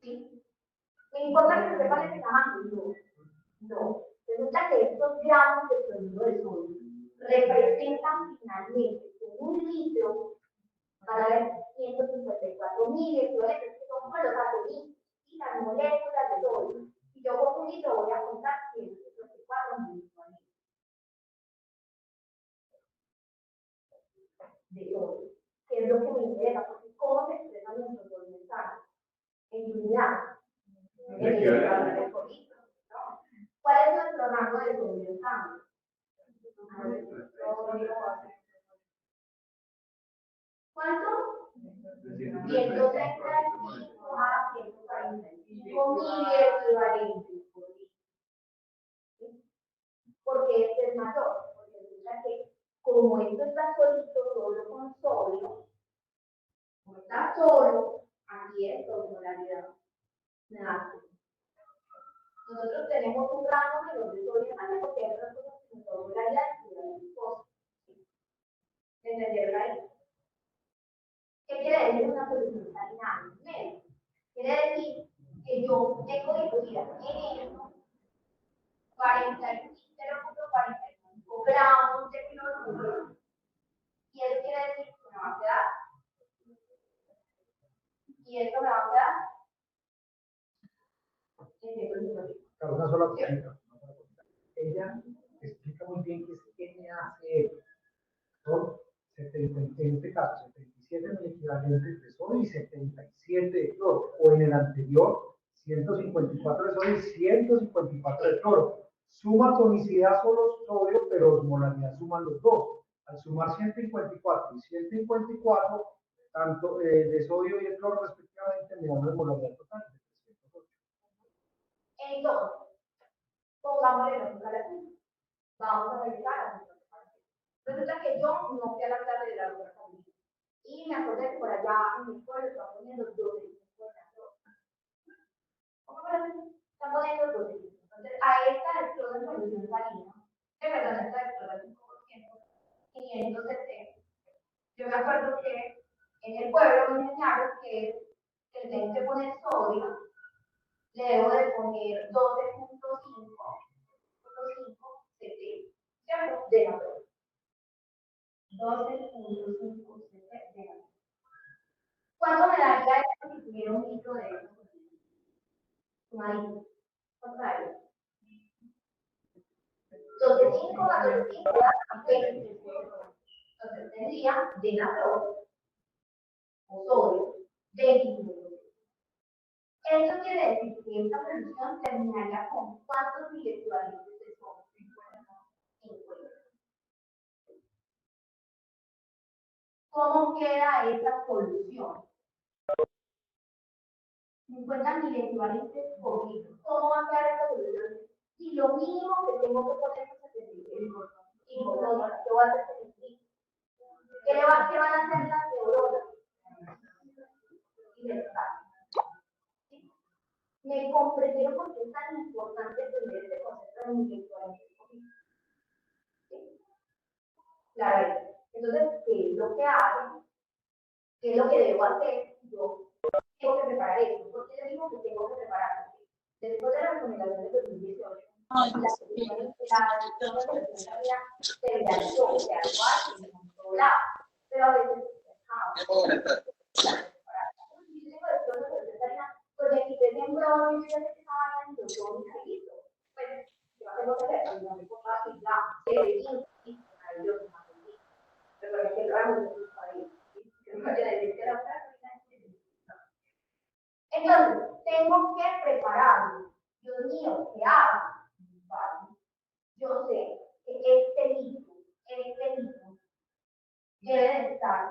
A: ¿Sí? ¿Me importa que se sepan ese tamaño? No. Resulta que estos gramos de cloruro de sodio representan finalmente un litro para ver 154 mil equivalentes, que son los átomos y las moléculas de sodio. Si yo con un litro voy a contar 154 mil equivalentes de sodio, que es lo que me interesa, porque cómo se expresa nuestro sodio en sangre, en unidad, en equivalentes por litro. ¿No? ¿Cuál es nuestro rango de sodio en sangre? ¿Cuánto? 135 a 145 mil equivalentes por litro. ¿Por qué este es mayor? Porque resulta que como esto está solito, solo con sodio, como está solo, aquí es osmolaridad. Nosotros tenemos un rango de los de sodio más porque hay otras cosas que son osmolaridad y la glucosa. ¿Entendieron ahí? ¿Qué quiere decir una solución salina media? Quiere decir que yo tengo diluida en esto 0.45 gramos de cloruro. Y eso quiere decir que me va a quedar. Y esto me va a quedar.
C: Claro, una sola cosita. Ella explica muy bien que es NaCl. Son 70, en este caso 77 mil equivalentes de sodio y 77 de cloro, o en el anterior 154 de sodio y 154 de cloro. Suma tonicidad solo sodio, pero osmolaridad suman los dos. Al sumar 154 y 154, tanto de sodio y de cloro respectivamente, me da una osmolaridad total de 308.
A: Entonces, pongámosle lógica a la cita. Vamos a revisar la situación. Resulta que yo no fui a la clase de la otra familia. Y me acordé que por allá en mi escuela están poniendo 12 ¿Cómo parece? Están poniendo 12 Entonces, a esta le explotan solución salina. De verdad, esta explota 5%, 570. Yo me acuerdo que en el pueblo me enseñaron que el vez de poner sodio, le debo de poner 12.5 ¿cierto? De la prueba. 12.5 de la. ¿Cuánto me daría esto si tuviera un litro de eso? ¿Cuánto daría? 2 de 5 más 2 de 5 da 20. Entonces tendría de natrógeno o sodio 25. Esto quiere decir que esta solución terminaría con ¿cuántos miliequivalentes de sodio? 50. ¿Cómo queda esta solución? 50 miliequivalentes por litro. ¿Cómo va a quedar esta solución? Si lo mínimo que tengo que poner es 76 y yo voy a hacer 76. ¿Qué van a hacer las neuronas? Me comprendieron por qué es tan importante entender este concepto de miliequivalentes por litro. Claro, entonces, ¿qué es lo que hago? ¿Qué es lo que debo hacer? Yo tengo que preparar esto. ¿Por qué le digo que tengo que preparar? Después de la recomendación de 2018, la se realizó, se actuó en todo lado, pero a veces pues me quité de un broma y yo ya estaba en el yo un carrito. Pues yo tengo que hacer, no me pongo así, ya, que de 15, maravilloso, pero es que lo hago de sus países. Entonces, tengo que prepararme. Dios mío, ¿qué hago? Vale. Yo sé que este litro debe de estar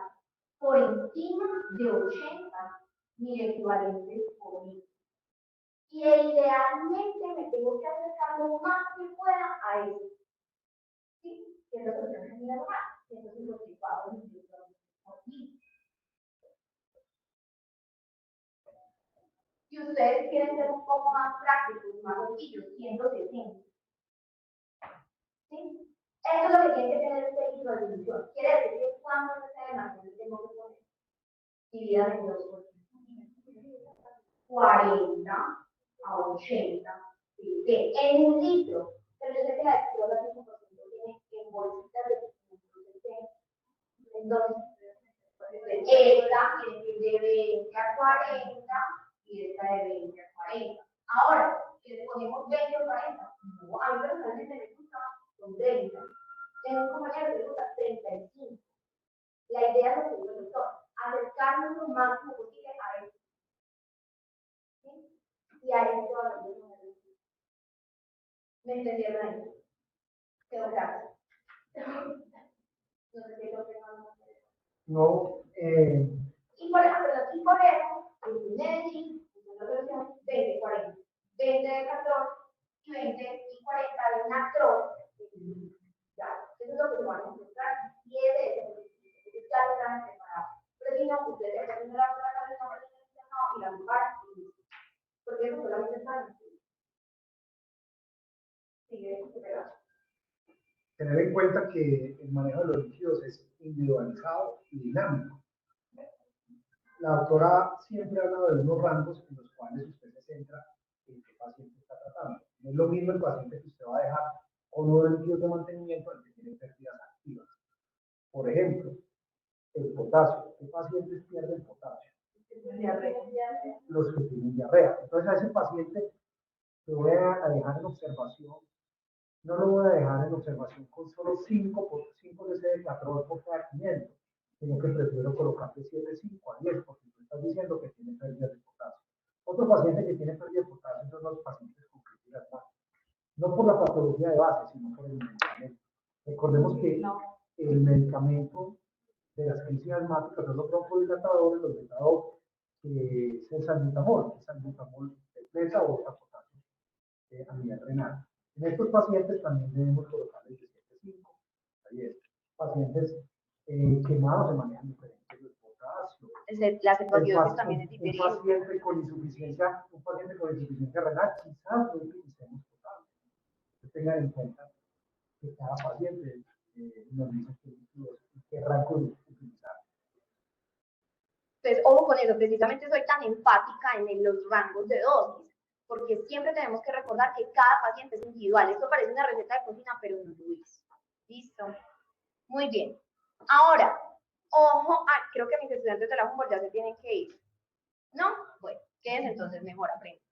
A: por encima de 80 miliequivalentes por litro. Y idealmente me tengo que acercar lo más que pueda a eso. ¿Sí? Que es lo que se me normal, 154 miliequivalentes por litro. Si ustedes quieren ser un poco más prácticos, más sencillos, 160. ¿Sí? Esto es lo que tiene que tener este litro de solución. Quiere decir que cuánto se de más tengo que poner. Dividida en 2 40 a 80. ¿Sí? En un litro. Pero yo sé que la esclerosis tiene en bolsitas de 560. Entonces, esta es de 20 a 40 y esta de 20 a 40. Ahora, si le ponemos 20 o 40, no, a mí personalmente me gusta con 30. Tengo un compañero que le gusta 35. La idea es lo que son, acercarnos lo máximo posible a esto. ¿Sí? Y a esto a lo que ¿me entendieron ahí? Tengo gracias. No sé si lo tengo.
C: No,
A: y por eso, en Medellín, una solución 20-40. 20 de cartón y 20 y 40 de nactrón. Ya, eso es lo que se van a encontrar. Y es de eso, ya lo están preparados. Pero si no, ustedes se ponen la cabeza y la lugar, porque eso solamente es para
C: tener en cuenta que el manejo de los líquidos es individualizado y dinámico. La doctora siempre ha hablado de unos rangos en los cuales usted se centra en qué paciente está tratando. No es lo mismo el paciente que usted va a dejar con uno de líquidos de mantenimiento al que tiene pérdidas activas. Por ejemplo, el potasio. ¿Qué pacientes pierden potasio? Los que tienen diarrea. Entonces a ese paciente lo voy a dejar en observación. No lo voy a dejar en observación con solo 5 de catrol por cada 500, sino que prefiero colocarle 7, 5 a 10, porque tú estás diciendo que tiene pérdida de potasio. Otro paciente que tiene pérdida de potasio son los pacientes con crisis asmática. No por la patología de base, sino por el medicamento. Recordemos que el medicamento de las crisis asmáticas son los broncodilatadores, los beta-2, que es el salbutamol de pleta o beta potasio a nivel renal. En estos pacientes también debemos colocarles de 7,5 a 10. Pacientes quemados se manejan diferentes los potasios.
A: La situación también es diferente.
C: Un paciente con insuficiencia renal, quizás no utilicemos potasio. Tengan en cuenta que cada paciente nos dice qué rango utilizar.
A: Entonces, ojo con eso, precisamente soy tan enfática en los rangos de dosis, porque siempre tenemos que recordar que cada paciente es individual. Esto parece una receta de cocina, pero no lo es. ¿Listo? Muy bien. Ahora, ojo, creo que mis estudiantes de la Humboldt ya se tienen que ir. ¿No? Bueno, quédense entonces, mejor aprenden.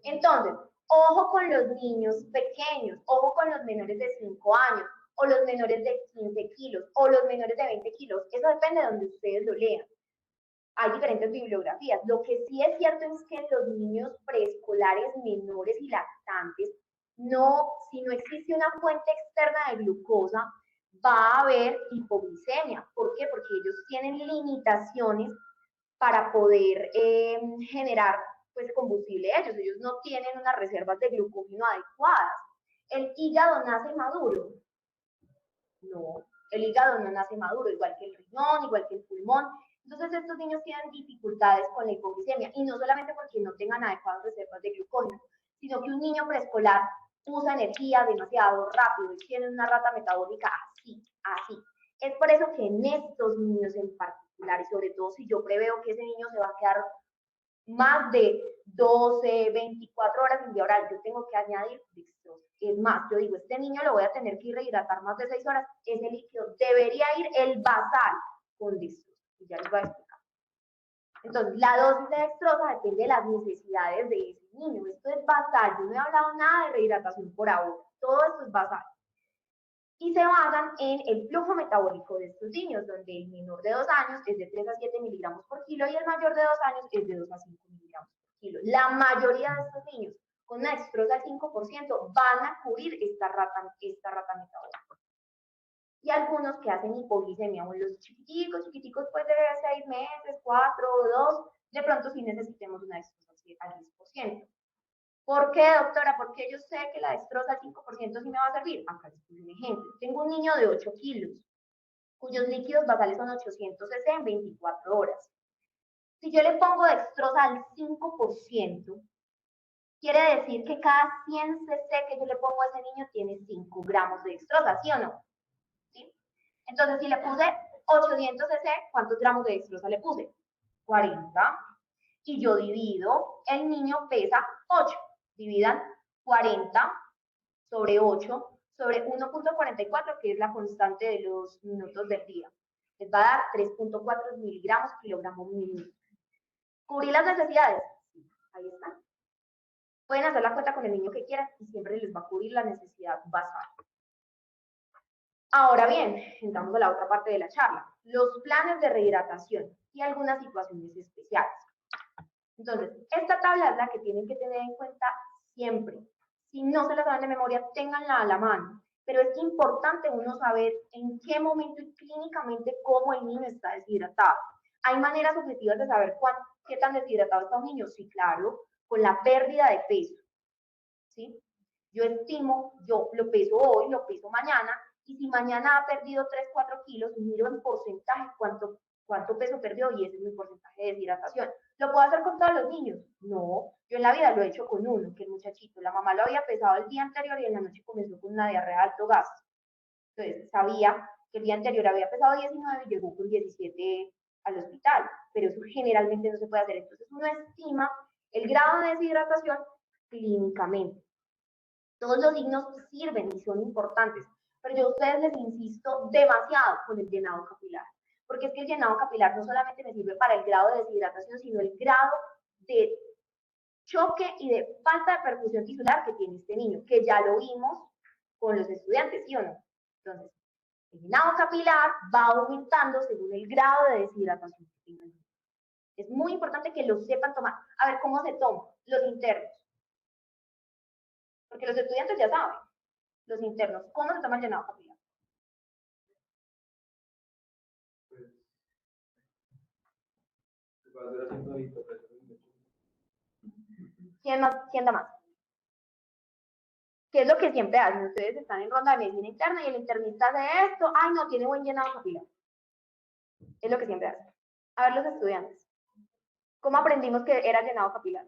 A: Entonces, Ojo con los niños pequeños, ojo con los menores de 5 años, o los menores de 15 kilos, o los menores de 20 kilos. Eso depende de donde ustedes lo lean. Hay diferentes bibliografías. Lo que sí es cierto es que los niños preescolares menores y lactantes, si no existe una fuente externa de glucosa, va a haber hipoglicemia. ¿Por qué? Porque ellos tienen limitaciones para poder generar pues, combustible ellos no tienen unas reservas de glucógeno adecuadas. ¿El hígado nace maduro? No, el hígado no nace maduro, igual que el riñón, igual que el pulmón. Entonces estos niños tienen dificultades con la hipoglicemia, y no solamente porque no tengan adecuadas reservas de glucógeno, sino que un niño preescolar usa energía demasiado rápido y tiene una rata metabólica así. Es por eso que en estos niños en particular, y sobre todo si yo preveo que ese niño se va a quedar más de 12, 24 horas sin día oral, yo tengo que añadir dextrosa. Es más, yo digo, este niño lo voy a tener que rehidratar más de 6 horas, ese líquido debería ir el basal con dextrosa, y ya les voy a explicar. Entonces, la dosis de dextrosa depende de las necesidades de ese niño. Esto es basal, yo no he hablado nada de rehidratación por ahora, todo esto es basal. Y se basan en el flujo metabólico de estos niños, donde el menor de 2 años es de 3 a 7 miligramos por kilo y el mayor de 2 años es de 2 a 5 miligramos por kilo. La mayoría de estos niños con una dextrosa del 5% van a cubrir esta rata metabólica. Y algunos que hacen hipoglicemia, o los chiquiticos pues de 6 meses, 4 o 2, de pronto sí necesitemos una dextrosa al 10%. ¿Por qué, doctora? Porque yo sé que la dextrosa al 5% sí me va a servir. Acá les puse un ejemplo. Tengo un niño de 8 kilos, cuyos líquidos basales son 800 cc en 24 horas. Si yo le pongo dextrosa al 5%, quiere decir que cada 100 cc que yo le pongo a ese niño tiene 5 gramos de dextrosa, ¿sí o no? ¿Sí? Entonces, si le puse 800 cc, ¿cuántos gramos de dextrosa le puse? 40. Y yo divido, el niño pesa 8. Dividan 40 sobre 8 sobre 1.44, que es la constante de los minutos del día. Les va a dar 3.4 miligramos kilogramo minuto. ¿Cubrir las necesidades? Sí, ahí está. Pueden hacer la cuenta con el niño que quieran y siempre les va a cubrir la necesidad basal. Ahora bien, entramos a la otra parte de la charla, los planes de rehidratación y algunas situaciones especiales. Entonces, esta tabla es la que tienen que tener en cuenta siempre. Si no se la saben de memoria, ténganla a la mano. Pero es importante uno saber en qué momento y clínicamente cómo el niño está deshidratado. ¿Hay maneras objetivas de saber qué tan deshidratado está un niño? Sí, claro, con la pérdida de peso. ¿Sí? Yo estimo, yo lo peso hoy, lo peso mañana, y si mañana ha perdido 3, 4 kilos, miro en porcentaje cuánto peso perdió, y ese es mi porcentaje de deshidratación. ¿Lo puedo hacer con todos los niños? No, yo en la vida lo he hecho con uno, que el muchachito, la mamá lo había pesado el día anterior y en la noche comenzó con una diarrea de alto gas. Entonces sabía que el día anterior había pesado 19 y llegó con 17 al hospital, pero eso generalmente no se puede hacer. Entonces uno estima el grado de deshidratación clínicamente. Todos los signos sirven y son importantes, pero yo a ustedes les insisto demasiado con el llenado capilar, porque es que el llenado capilar no solamente me sirve para el grado de deshidratación, sino el grado de choque y de falta de perfusión tisular que tiene este niño, que ya lo vimos con los estudiantes, ¿sí o no? Entonces, el llenado capilar va aumentando según el grado de deshidratación que tenga el niño. Es muy importante que lo sepan tomar. A ver, ¿cómo se toma? Los internos. Porque los estudiantes ya saben, los internos, ¿cómo se toma el llenado capilar? ¿Quién da más? ¿Qué es lo que siempre hacen? Ustedes están en ronda de medicina interna y el internista hace esto, ay no, tiene buen llenado capilar. Es lo que siempre hacen. A ver los estudiantes, ¿cómo aprendimos que era llenado capilar?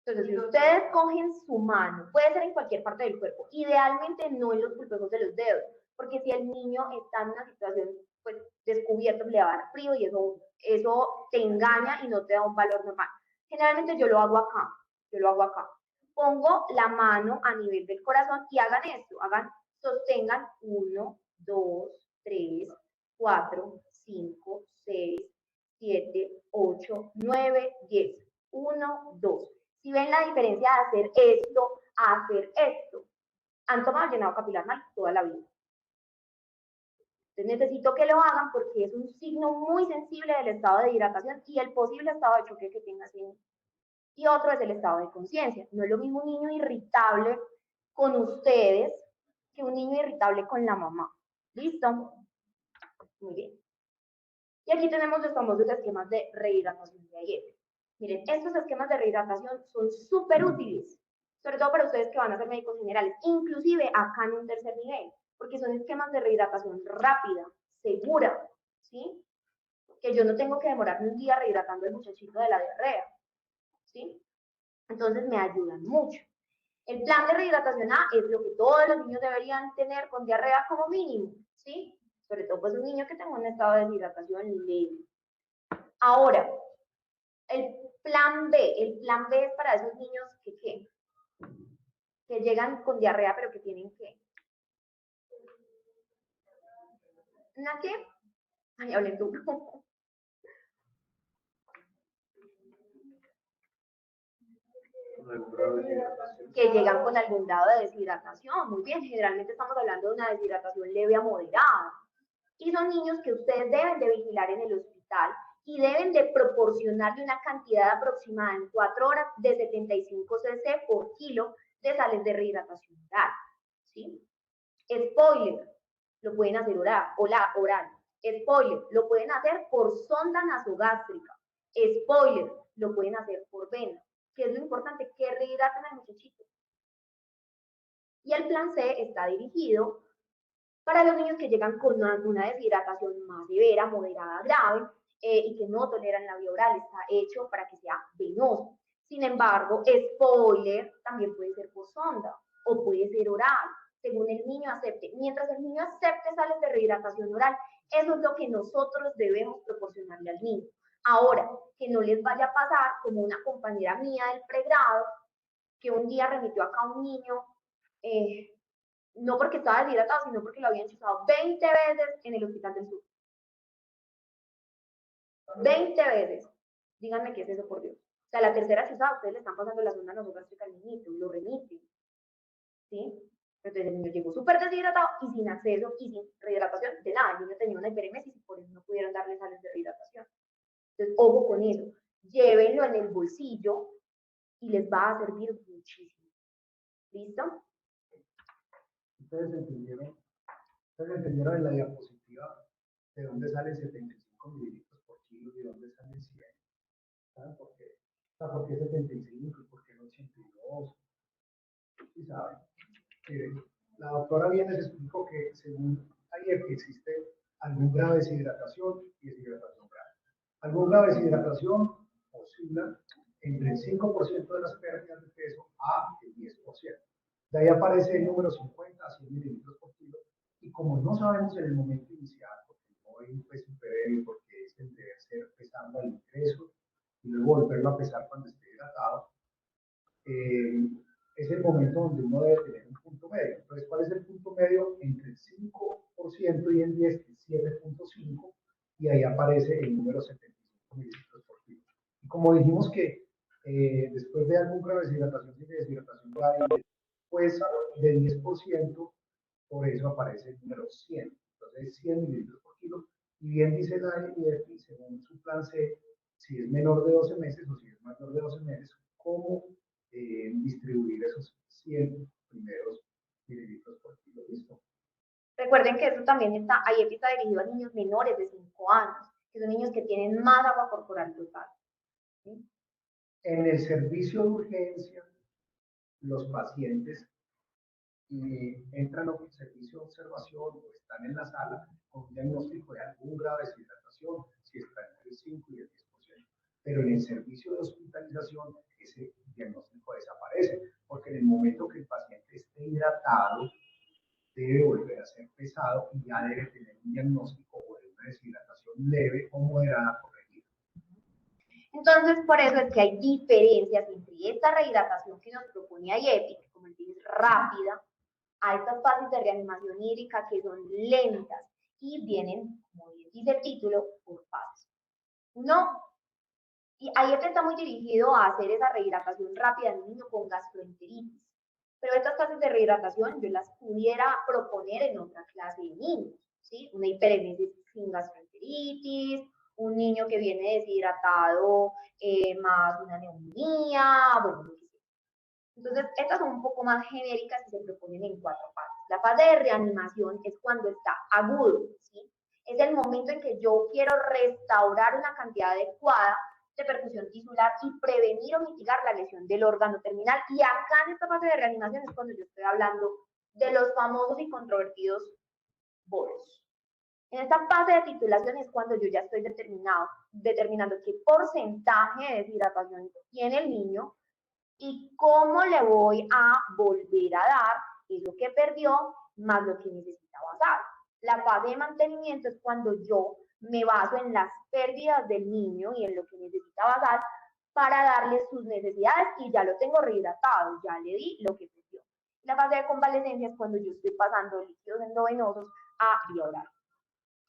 A: Entonces, si ustedes cogen su mano, puede ser en cualquier parte del cuerpo, idealmente no en los pulpejos de los dedos, porque si el niño está en una situación pues descubierto, le va a dar frío y eso te engaña y no te da un valor normal. Generalmente yo lo hago acá. Pongo la mano a nivel del corazón y hagan esto, sostengan 1, 2, 3, 4, 5, 6, 7, 8, 9, 10. 1, 2. Si ven la diferencia de hacer esto a hacer esto, han tomado el llenado capilar mal toda la vida. Entonces necesito que lo hagan porque es un signo muy sensible del estado de hidratación y el posible estado de choque que tenga ese niño. Y otro es el estado de conciencia. No es lo mismo un niño irritable con ustedes que un niño irritable con la mamá. ¿Listo? Muy bien. Y aquí tenemos los famosos esquemas de rehidratación de ayer. Miren, estos esquemas de rehidratación son súper útiles, sobre todo para ustedes que van a ser médicos generales, inclusive acá en un tercer nivel, porque son esquemas de rehidratación rápida, segura, ¿sí? Que yo no tengo que demorarme un día rehidratando al muchachito de la diarrea, ¿sí? Entonces me ayudan mucho. El plan de rehidratación A es lo que todos los niños deberían tener con diarrea como mínimo, ¿sí? Sobre todo pues un niño que tenga un estado de deshidratación leve. Ahora, el plan B es para esos niños que llegan con diarrea pero que tienen que... ¿Una qué? Ay, hablé tú. Que llegan con algún grado de deshidratación. Muy bien, generalmente estamos hablando de una deshidratación leve a moderada. Y son niños que ustedes deben de vigilar en el hospital y deben de proporcionarle una cantidad aproximada en 4 horas de 75 cc por kilo de sales de rehidratación oral. ¿Sí? Spoiler, lo pueden hacer oral. Spoiler, lo pueden hacer por sonda nasogástrica. Spoiler, lo pueden hacer por vena. ¿Qué es lo importante? Que rehidraten al muchachito. Y el plan C está dirigido para los niños que llegan con una deshidratación más severa, moderada, grave, y que no toleran la vía oral, está hecho para que sea venoso. Sin embargo, spoiler, también puede ser por sonda o puede ser oral, según el niño acepte. Mientras el niño acepte sales de rehidratación oral, eso es lo que nosotros debemos proporcionarle al niño. Ahora, que no les vaya a pasar como una compañera mía del pregrado, que un día remitió acá a un niño, no porque estaba deshidratado, sino porque lo habían chuzado 20 veces en el Hospital del Sur. 20 veces. Díganme qué es eso, por Dios. O sea, la tercera chuzada, ustedes le están pasando la sonda nasogástrica al niñito y lo remiten. ¿Sí? Entonces el niño llegó súper deshidratado y sin acceso y sin rehidratación de nada. El niño tenía una hiperemesis y por eso no pudieron darle sales de rehidratación. Entonces, ojo con eso. Llévenlo en el bolsillo y les va a servir muchísimo. ¿Listo?
C: Ustedes entendieron en la diapositiva de dónde salen 75 mililitros por kilo y de dónde salen 100. ¿Saben por qué? O sea, ¿por qué 75 y por qué no 82? ¿Sí saben? La doctora Vienes explicó que según ayer existe algún grado de deshidratación y deshidratación grave. Algún grado de deshidratación oscila entre el 5% de las pérdidas de peso a el 10%. De ahí aparece el número 50 a 100 mililitros por kilo. Y como no sabemos en el momento inicial, porque no hay un peso previo, porque es el deber ser pesando al ingreso y luego volverlo a pesar cuando esté hidratado, es el momento donde uno debe tener un punto medio. Entonces, ¿cuál es el punto medio? Entre el 5% y el 10, que es 7.5, y ahí aparece el número 75 mililitros por kilo. Y como dijimos que después de algún grado de deshidratación y de deshidratación grave, pues de 10%, por eso aparece el número 100. Entonces, 100 mililitros por kilo. Y bien dice la IEPI, según su plan C, si es menor de 12 meses o si es mayor de 12 meses, cómo distribuir esos 100 primeros mililitros por kilo. ¿Listo?
A: Recuerden que eso también está dirigido a niños menores de 5 años, que son niños que tienen más agua corporal total. ¿Sí?
C: En el servicio de urgencia, los pacientes entran a un servicio de observación o están en la sala con un diagnóstico de algún grado de deshidratación, si está entre el 5 y el 10%. Pero en el servicio de hospitalización, ese diagnóstico desaparece, porque en el momento que el paciente esté hidratado, debe volver a ser pesado y ya debe tener un diagnóstico o de una deshidratación leve o moderada corregida.
A: Entonces, por eso es que hay diferencias entre esta rehidratación que nos proponía IEPI, que como les es rápida, a estas fases de reanimación hídrica que son lentas y vienen, como bien dice título por fases. No, y ahí este está muy dirigido a hacer esa rehidratación rápida en un niño con gastroenteritis. Pero estas fases de rehidratación yo las pudiera proponer en otra clase de niños, ¿sí? Una hiperemesis sin gastroenteritis, un niño que viene deshidratado más una neumonía, bueno, lo que sea. Entonces, estas son un poco más genéricas y se proponen en 4 fases. La fase de reanimación es cuando está agudo, ¿sí? Es el momento en que yo quiero restaurar una cantidad adecuada de perfusión tisular y prevenir o mitigar la lesión del órgano terminal. Y acá en esta fase de reanimación es cuando yo estoy hablando de los famosos y controvertidos bolos. En esta fase de titulación es cuando yo ya estoy determinando qué porcentaje de deshidratación tiene el niño y cómo le voy a volver a dar eso que perdió más lo que necesitaba dar. La fase de mantenimiento es cuando yo me baso en las pérdidas del niño y en lo que necesitaba dar para darle sus necesidades y ya lo tengo rehidratado, ya le di lo que perdió. La fase de convalecencia es cuando yo estoy pasando líquidos endovenosos a vía oral.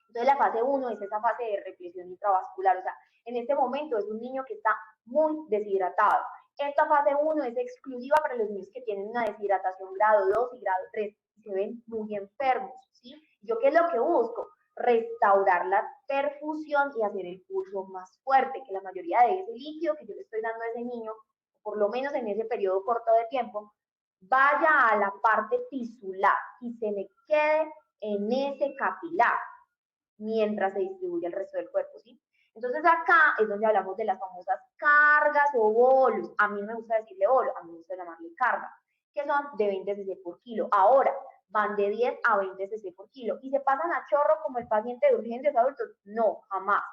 A: Entonces la fase 1 es esa fase de represión intravascular, o sea, en este momento es un niño que está muy deshidratado. Esta fase 1 es exclusiva para los niños que tienen una deshidratación grado 2 y grado 3 y se ven muy enfermos, ¿sí? ¿Yo qué es lo que busco? Restaurar la perfusión y hacer el pulso más fuerte, que la mayoría de ese líquido que yo le estoy dando a ese niño, por lo menos en ese periodo corto de tiempo, vaya a la parte tisular y se me quede en ese capilar mientras se distribuye el resto del cuerpo, ¿sí? Entonces acá es donde hablamos de las famosas cargas o bolos. A mí me gusta decirle bolo, a mí me gusta llamarle carga, que son de 20 cc por kilo. Ahora, van de 10 a 20 cc por kilo. ¿Y se pasan a chorro como el paciente de urgencias adultos? No, jamás.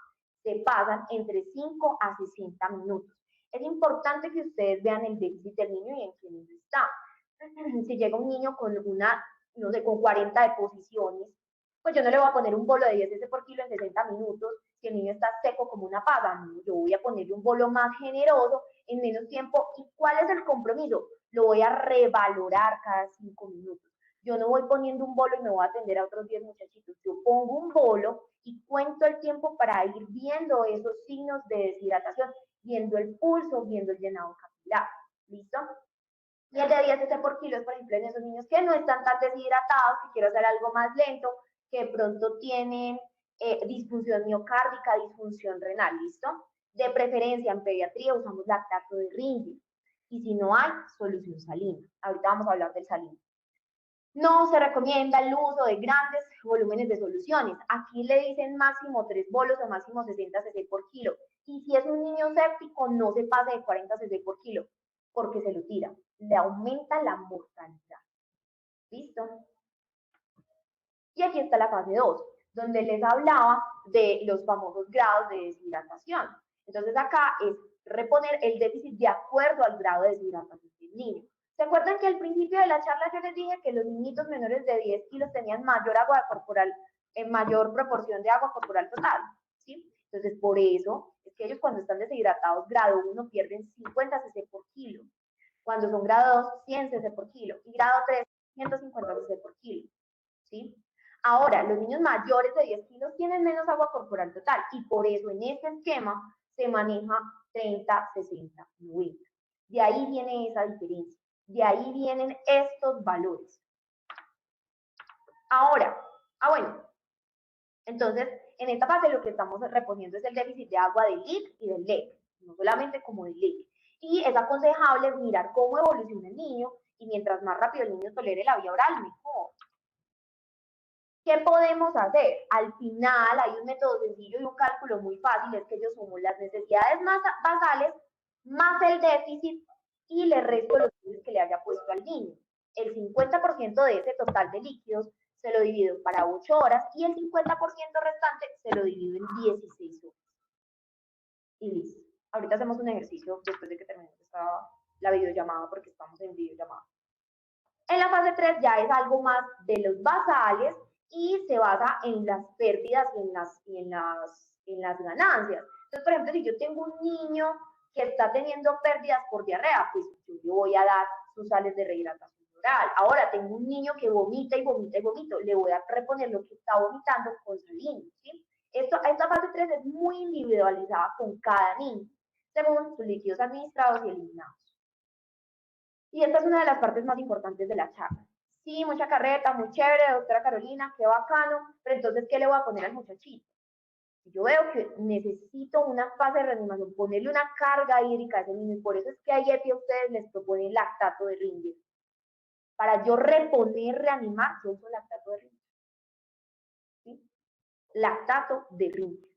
A: Se pasan entre 5 a 60 minutos. Es importante que ustedes vean el déficit del niño y en qué nivel está. Si llega un niño con una, no sé, con 40 deposiciones, pues yo no le voy a poner un bolo de 10 cc por kilo en 60 minutos si el niño está seco como una pava, ¿no? Yo voy a ponerle un bolo más generoso en menos tiempo. ¿Y cuál es el compromiso? Lo voy a revalorar cada 5 minutos. Yo no voy poniendo un bolo y me voy a atender a otros 10 muchachitos. Yo pongo un bolo y cuento el tiempo para ir viendo esos signos de deshidratación, viendo el pulso, viendo el llenado capilar. ¿Listo? Y el de 10 cc por kilo es, por ejemplo, en esos niños que no están tan deshidratados, que quiero hacer algo más lento, que de pronto tienen disfunción miocárdica, disfunción renal, ¿listo? De preferencia en pediatría usamos lactato de Ringier. Y si no hay, solución salina. Ahorita vamos a hablar del salino. No se recomienda el uso de grandes volúmenes de soluciones. Aquí le dicen máximo 3 bolos o máximo 60 cc por kilo. Y si es un niño séptico, no se pase de 40 cc por kilo, porque se lo tira. Le aumenta la mortalidad. ¿Listo? Y aquí está la fase 2, donde les hablaba de los famosos grados de deshidratación. Entonces acá es reponer el déficit de acuerdo al grado de deshidratación del niño. ¿Se acuerdan que al principio de la charla yo les dije que los niñitos menores de 10 kilos tenían mayor agua corporal, en mayor proporción de agua corporal total? ¿Sí? Entonces por eso es que ellos cuando están deshidratados grado 1 pierden 50 cc por kilo. Cuando son grado 2, 100 cc por kilo. Y grado 3, 150 cc por kilo. ¿Sí? Ahora, los niños mayores de 10 kilos tienen menos agua corporal total y por eso en este esquema se maneja 30, 60, 90. De ahí viene esa diferencia. De ahí vienen estos valores. Ahora, bueno, entonces en esta fase lo que estamos reponiendo es el déficit de agua del LIC y del LEC, no solamente como del LIC. Y es aconsejable mirar cómo evoluciona el niño y mientras más rápido el niño tolere la vía oral, mejor. ¿Qué podemos hacer? Al final hay un método sencillo y un cálculo muy fácil, es que yo sumo las necesidades más basales más el déficit y le resto los líquidos que le haya puesto al niño. El 50% de ese total de líquidos se lo divido para 8 horas y el 50% restante se lo divido en 16 horas. Y listo. Ahorita hacemos un ejercicio después de que terminemos la videollamada porque estamos en videollamada. En la fase 3 ya es algo más de los basales y se basa en las pérdidas y en las ganancias. Entonces, por ejemplo, si yo tengo un niño que está teniendo pérdidas por diarrea, pues yo le voy a dar sus sales de rehidratación oral. Ahora tengo un niño que vomita y vomita y vomita, le voy a reponer lo que está vomitando con salino, ¿sí? Esta fase 3 es muy individualizada con cada niño, según sus líquidos administrados y eliminados. Y esta es una de las partes más importantes de la charla. Sí, mucha carreta, muy chévere, doctora Carolina, qué bacano, pero entonces, ¿qué le voy a poner al muchachito? Si yo veo que necesito una fase de reanimación, ponerle una carga hídrica a ese niño, y por eso es que a IEPI a ustedes les proponen lactato de Ringer. Para yo reponer, reanimar, yo uso lactato de Ringer. ¿Sí? Lactato de Ringer.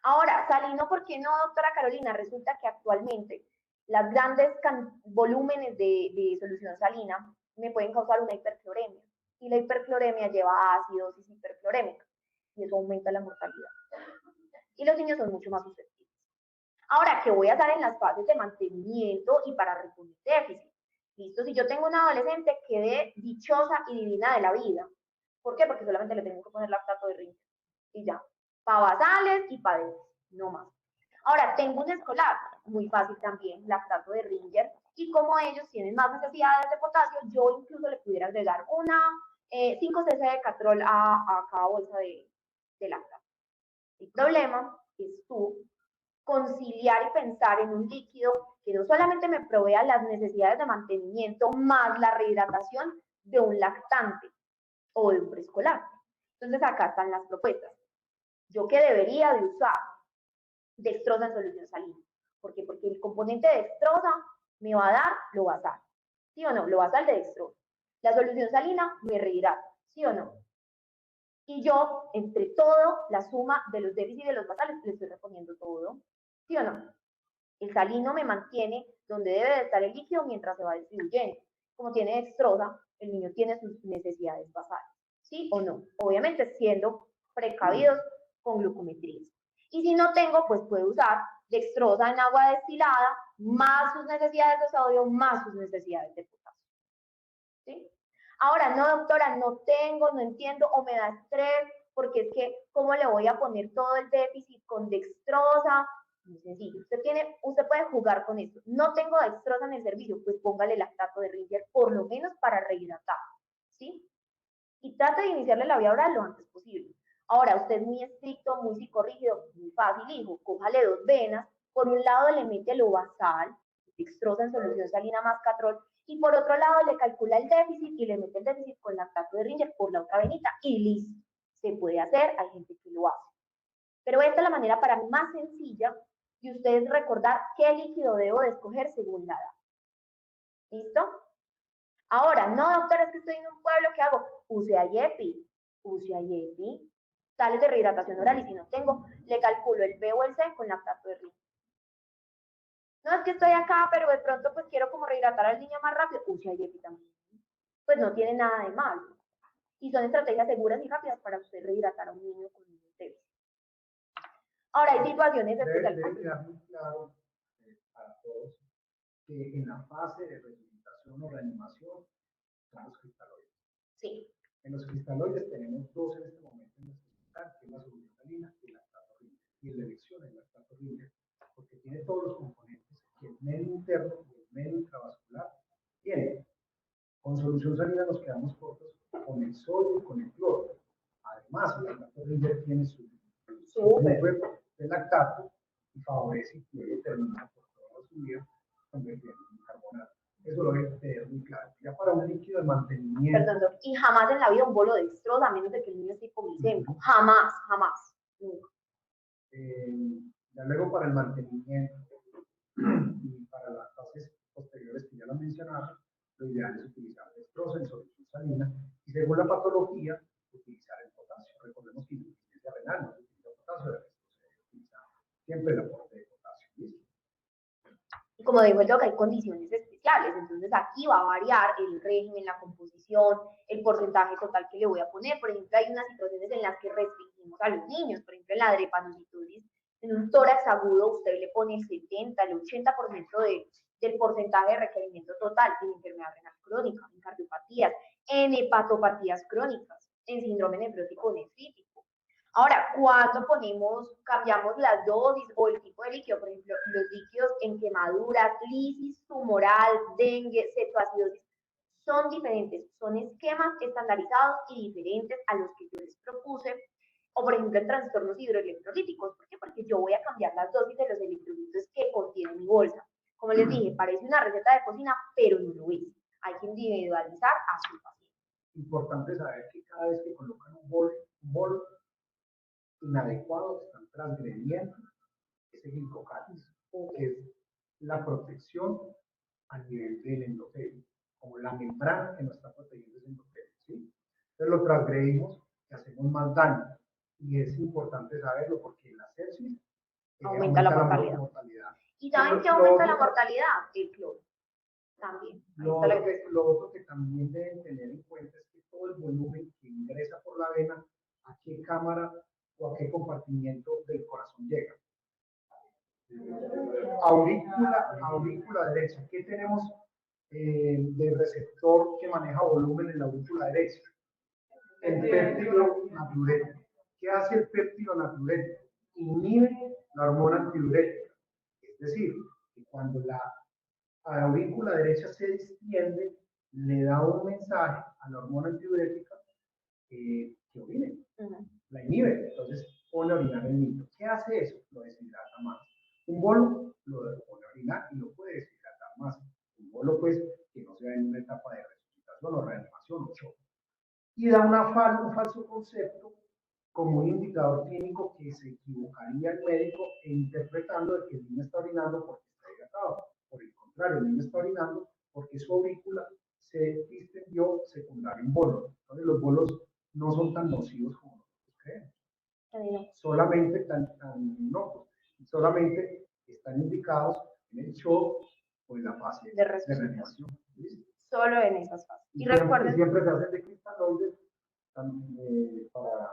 A: Ahora, salino, ¿por qué no, doctora Carolina? Resulta que actualmente las grandes volúmenes de solución salina me pueden causar una hipercloremia. Y la hipercloremia lleva a acidosis hiperclorémica. Y eso aumenta la mortalidad. Y los niños son mucho más susceptibles. Ahora, ¿qué voy a hacer en las fases de mantenimiento y para reponer déficit? Listo, si yo tengo una adolescente, quedé dichosa y divina de la vida. ¿Por qué? Porque solamente le tengo que poner lactato de Ringer. Y ya. Para basales y para déficit, no más. Ahora, tengo un escolar, muy fácil también, lactato de Ringer, y como ellos tienen más necesidades de potasio, yo incluso le pudiera agregar una 5 cc de catrol a cada bolsa de lactato. El problema es tú conciliar y pensar en un líquido que no solamente me provea las necesidades de mantenimiento más la rehidratación de un lactante o de un preescolar. Entonces acá están las propuestas. ¿Yo qué debería de usar? Dextrosa en solución salina. ¿Por qué? Porque el componente de dextrosa me va a dar lo basal. ¿Sí o no? Lo basal de dextrosa. La solución salina me rehidrata. ¿Sí o no? Y yo, entre todo, la suma de los déficits y de los basales, le estoy reponiendo todo. ¿Sí o no? El salino me mantiene donde debe de estar el líquido mientras se va distribuyendo. Como tiene dextrosa, el niño tiene sus necesidades basales. ¿Sí o no? Obviamente siendo precavidos con glucometrías. Y si no tengo, pues puedo usar dextrosa en agua destilada, más sus necesidades de sodio, más sus necesidades de potasio. ¿Sí? Ahora, no, doctora, no tengo, no entiendo, o me da estrés, porque es que, ¿cómo le voy a poner todo el déficit con dextrosa? Muy sencillo, usted puede jugar con esto. No tengo dextrosa en el servicio, pues póngale lactato de Ringer, por lo menos para rehidratar, ¿sí? Y trate de iniciarle la vía oral lo antes posible. Ahora, usted es muy estricto, muy psicorrígido, muy fácil, hijo, cójale 2 venas, por un lado le mete lo basal, dextrosa en solución salina más catrol, y por otro lado le calcula el déficit y le mete el déficit con lactato de Ringer por la otra venita y listo. Se puede hacer, hay gente que lo hace. Pero esta es la manera para mí más sencilla de ustedes recordar qué líquido debo de escoger según la edad. ¿Listo? Ahora, no, doctora, es que estoy en un pueblo, ¿qué hago? Use IEPI, sales de rehidratación oral, y si no tengo, le calculo el B o el C con lactato de Ringer. No, es que estoy acá, pero de pronto pues quiero como rehidratar al niño más rápido, use IEPI también. Pues no tiene nada de malo. Y son estrategias seguras y rápidas para usted rehidratar a un niño con un déficit. Ahora, hay situaciones especiales.
C: Debe quedar muy claro para todos que en la fase de resucitación o reanimación son los cristaloides.
A: Sí.
C: En los cristaloides tenemos dos en este momento en nuestro hospital, que es la solución salina y el lactato Ringer. Y en la elección el lactato Ringer, porque tiene todos los componentes que el medio interno y el medio intravascular tiene. Con solución salina nos quedamos cortos con el sodio y con el cloro. Además, el lactato Ringer tiene su grupo de lactato y favorece y puede terminar por toda su vida convirtiendo en carbonato. Eso lo debe tener muy claro. Ya para un líquido de mantenimiento.
A: Perdón, y jamás en la vida un bolo de dextrosa, a menos de que el niño esté hipoglicémico. Jamás, jamás. Nunca.
C: Ya luego para el mantenimiento y para las fases posteriores que ya lo mencionaron, lo ideal es utilizar dextrosa en solución salina y según la patología, utilizar el potasio. Recordemos que en insuficiencia renal no se utiliza potasio, de resto se utiliza siempre el aporte de potasio. ¿Listo?
A: Y como digo yo, que hay condiciones especiales, entonces aquí va a variar el régimen, la composición, el porcentaje total que le voy a poner. Por ejemplo, hay unas situaciones en las que restringimos a los niños, por ejemplo, en la drepanocitosis, en un tórax agudo usted le pone el 70, el 80% del porcentaje de requerimiento total en enfermedad renal crónica, en cardiopatías, en hepatopatías crónicas, en síndrome nefrótico nefrítico. Ahora, cuando cambiamos las dosis o el tipo de líquido, por ejemplo, los líquidos en quemaduras, lisis tumoral, dengue, cetoacidosis, son diferentes, son esquemas estandarizados y diferentes a los que yo les propuse, o por ejemplo en trastornos hidroelectrolíticos. ¿Por qué? Porque yo voy a cambiar las dosis de los electrolitos que contiene mi bolsa. Como les dije, parece una receta de cocina, pero no lo es. Hay que individualizar a su paciente.
C: Importante saber que cada vez que colocan un bol inadecuado, están transgrediendo ese glicocálice, que es la protección a nivel del endotelio, como la membrana que nos está protegiendo ese endotelio, ¿sí? Entonces lo transgredimos y hacemos más daño. Y es importante saberlo porque la sepsis
A: Aumenta la mortalidad. ¿Y saben qué aumenta la mortalidad? El cloro. También.
C: Lo otro que también deben tener en cuenta es que todo el volumen que ingresa por la vena, a qué cámara o a qué compartimiento del corazón llega. Aurícula derecha. ¿Qué tenemos de receptor que maneja volumen en la aurícula derecha? El péptido natriurético. ¿Qué hace el péptido natriurético? Inhibe la hormona antidiurética. Es decir, que cuando la aurícula derecha se distiende, le da un mensaje a la hormona antidiurética que orine. La inhibe. Entonces pone a orinar el niño. ¿Qué hace eso? Lo deshidrata más. Un bolo lo pone a orinar y lo puede deshidratar más. Un bolo, pues, que no sea en una etapa de resucitación o reanimación o shock. Y da un falso concepto como un indicador clínico que se equivocaría el médico interpretando de que el niño está orinando porque está hidratado. Por el contrario, el niño está orinando porque su aurícula se distendió secundario a un bolo. Entonces los bolos no son tan nocivos como nosotros creemos. Solamente solamente están indicados en el shock o en la fase de reanimación.
A: Solo en esas fases.
C: Y recuerden, siempre se hacen de cristaloides para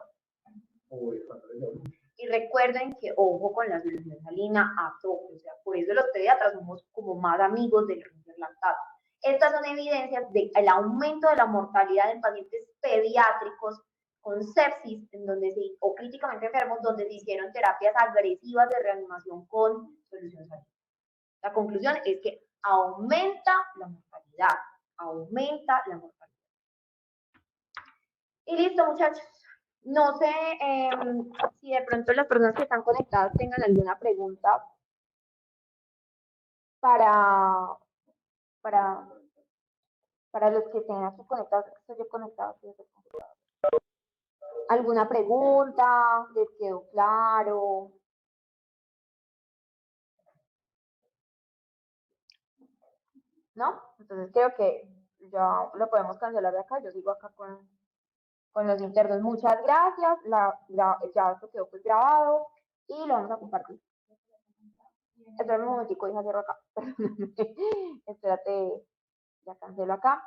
A: y recuerden que ojo con la solución salina a tope, o sea, por eso los pediatras somos como más amigos del rímel lactato. Estas son evidencias del aumento de la mortalidad en pacientes pediátricos con sepsis, en donde o críticamente enfermos, donde se hicieron terapias agresivas de reanimación con solución salina. La conclusión es que aumenta la mortalidad, Y listo, muchachos. No sé si de pronto las personas que están conectadas tengan alguna pregunta para los que estén aquí conectados. Estoy yo conectado desde el computador. ¿Alguna pregunta? ¿Les quedó claro? ¿No? Entonces creo que ya lo podemos cancelar de acá. Yo sigo acá con los internos. Muchas gracias. Ya esto quedó pues grabado y lo vamos a compartir. Espérame un momentico, hija, cierro acá. Espérate, ya cancelo acá.